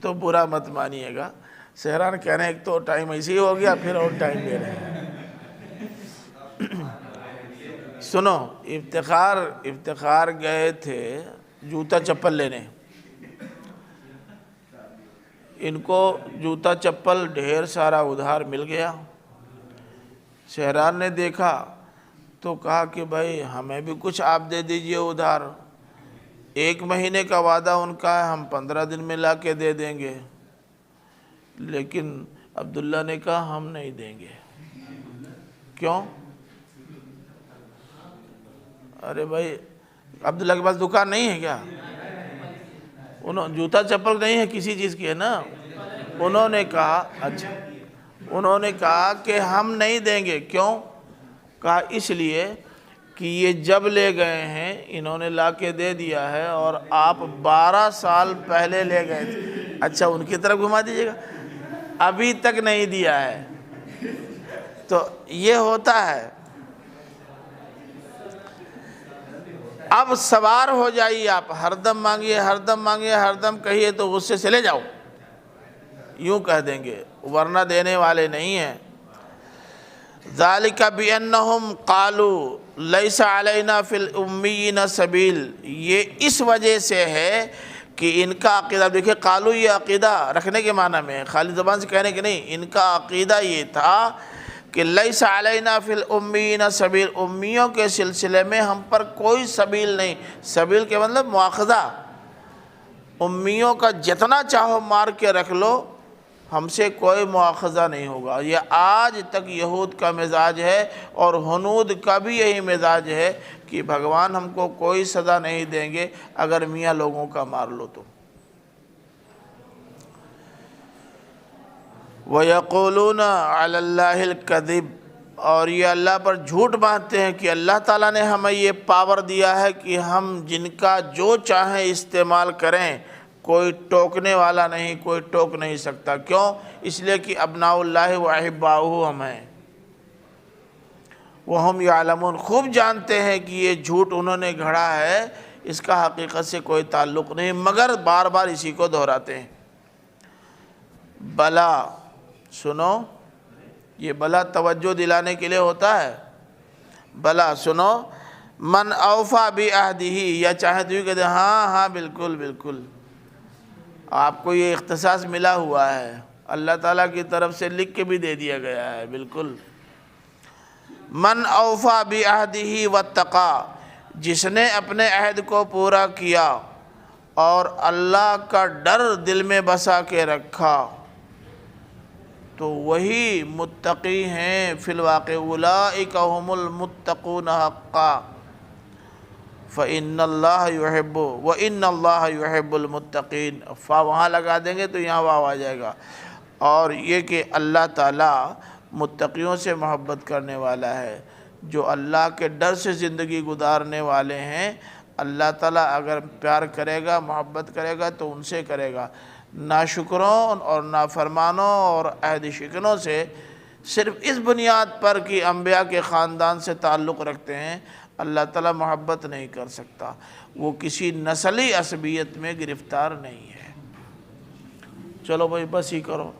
تو برا مت مانیے گا۔ سہران کہہ رہے ہیں ایک تو ٹائم ایسے ہی ہو گیا، پھر اور ٹائم دے رہے ہیں۔ سنو، افتخار گئے تھے جوتا چپل لینے، ان کو جوتا چپل ڈھیر سارا ادھار مل گیا۔ سہران نے دیکھا تو کہا کہ بھائی ہمیں بھی کچھ آپ دے دیجئے ادھار۔ 1 مہینے کا وعدہ ان کا ہے، ہم 15 دن میں لا کے دے دیں گے، لیکن عبداللہ نے کہا ہم نہیں دیں گے۔ کیوں؟ ارے بھائی عبداللہ کے پاس دکان نہیں ہے کیا؟ جوتا چپل نہیں ہے، کسی چیز کی ہے نا۔ انہوں نے کہا اچھا، انہوں نے کہا کہ ہم نہیں دیں گے۔ کیوں؟ کہا اس لیے کہ یہ جب لے گئے ہیں انہوں نے لا کے دے دیا ہے، اور آپ 12 سال پہلے لے گئے تھے۔ اچھا ان کی طرف گھما دیجیے گا، ابھی تک نہیں دیا ہے۔ تو یہ ہوتا ہے۔ اب سوار ہو جائیے آپ، ہر دم مانگیے، ہر دم مانگیے، ہر دم کہیے تو غصے سے لے جاؤ، یوں کہہ دیں گے، ورنہ دینے والے نہیں ہیں۔ ذَلِكَ بِأَنَّهُمْ قَالُوا لَيْسَ عَلَيْنَا فِي الْأُمِّيِّينَ سَبِيلٌ، یہ اس وجہ سے ہے کہ ان کا عقیدہ، دیکھیں قالو یہ عقیدہ رکھنے کے معنی میں، خالی زبان سے کہنے کے نہیں، ان کا عقیدہ یہ تھا کہ لیس علینا فی الامین سبیل، امیوں کے سلسلے میں ہم پر کوئی سبیل نہیں۔ سبیل کے مطلب مواخذہ، امیوں کا جتنا چاہو مار کے رکھ لو، ہم سے کوئی مواخذہ نہیں ہوگا۔ یہ آج تک یہود کا مزاج ہے، اور ہنود کا بھی یہی مزاج ہے کہ بھگوان ہم کو کوئی سزا نہیں دیں گے اگر میاں لوگوں کا مار لو تو۔ وَيَقُولُونَ عَلَى اللَّهِ الْكَذِبَ، اور یہ اللہ پر جھوٹ باندھتے ہیں کہ اللہ تعالیٰ نے ہمیں یہ پاور دیا ہے کہ ہم جن کا جو چاہیں استعمال کریں، کوئی ٹوکنے والا نہیں، کوئی ٹوک نہیں سکتا۔ کیوں؟ اس لیے کہ ابناء اللہ و احباؤہ ہم ہیں۔ وَهُمْ يَعْلَمُونَ، خوب جانتے ہیں کہ یہ جھوٹ انہوں نے گھڑا ہے، اس کا حقیقت سے کوئی تعلق نہیں، مگر بار بار اسی کو دہراتے ہیں۔ بلا، سنو، یہ بلا توجہ دلانے کے لیے ہوتا ہے۔ بلا سنو، من اوفا بعہدہ، یا چاہے تو یہ کہتے ہیں ہاں ہاں بالکل بالکل، آپ کو یہ اختصاص ملا ہوا ہے، اللہ تعالیٰ کی طرف سے لکھ کے بھی دے دیا گیا ہے، بالکل۔ من اوفا بعہدہ واتقا، جس نے اپنے عہد کو پورا کیا اور اللہ کا ڈر دل میں بسا کے رکھا، تو وہی متقی ہیں فی الواقع۔ اولئک هم المتقون حقا فإن اللہ یحب وإن اللہ یحب المتقین۔ فا وہاں لگا دیں گے تو یہاں واو آ جائے گا، اور یہ کہ اللہ تعالیٰ متقیوں سے محبت کرنے والا ہے، جو اللہ کے ڈر سے زندگی گزارنے والے ہیں۔ اللہ تعالیٰ اگر پیار کرے گا، محبت کرے گا تو ان سے کرے گا۔ ناشکروں اور نافرمانوں اور عہد شکنوں سے صرف اس بنیاد پر کہ انبیاء کے خاندان سے تعلق رکھتے ہیں اللہ تعالیٰ محبت نہیں کر سکتا، وہ کسی نسلی عصبیت میں گرفتار نہیں ہے۔ چلو بھائی بس ہی کرو۔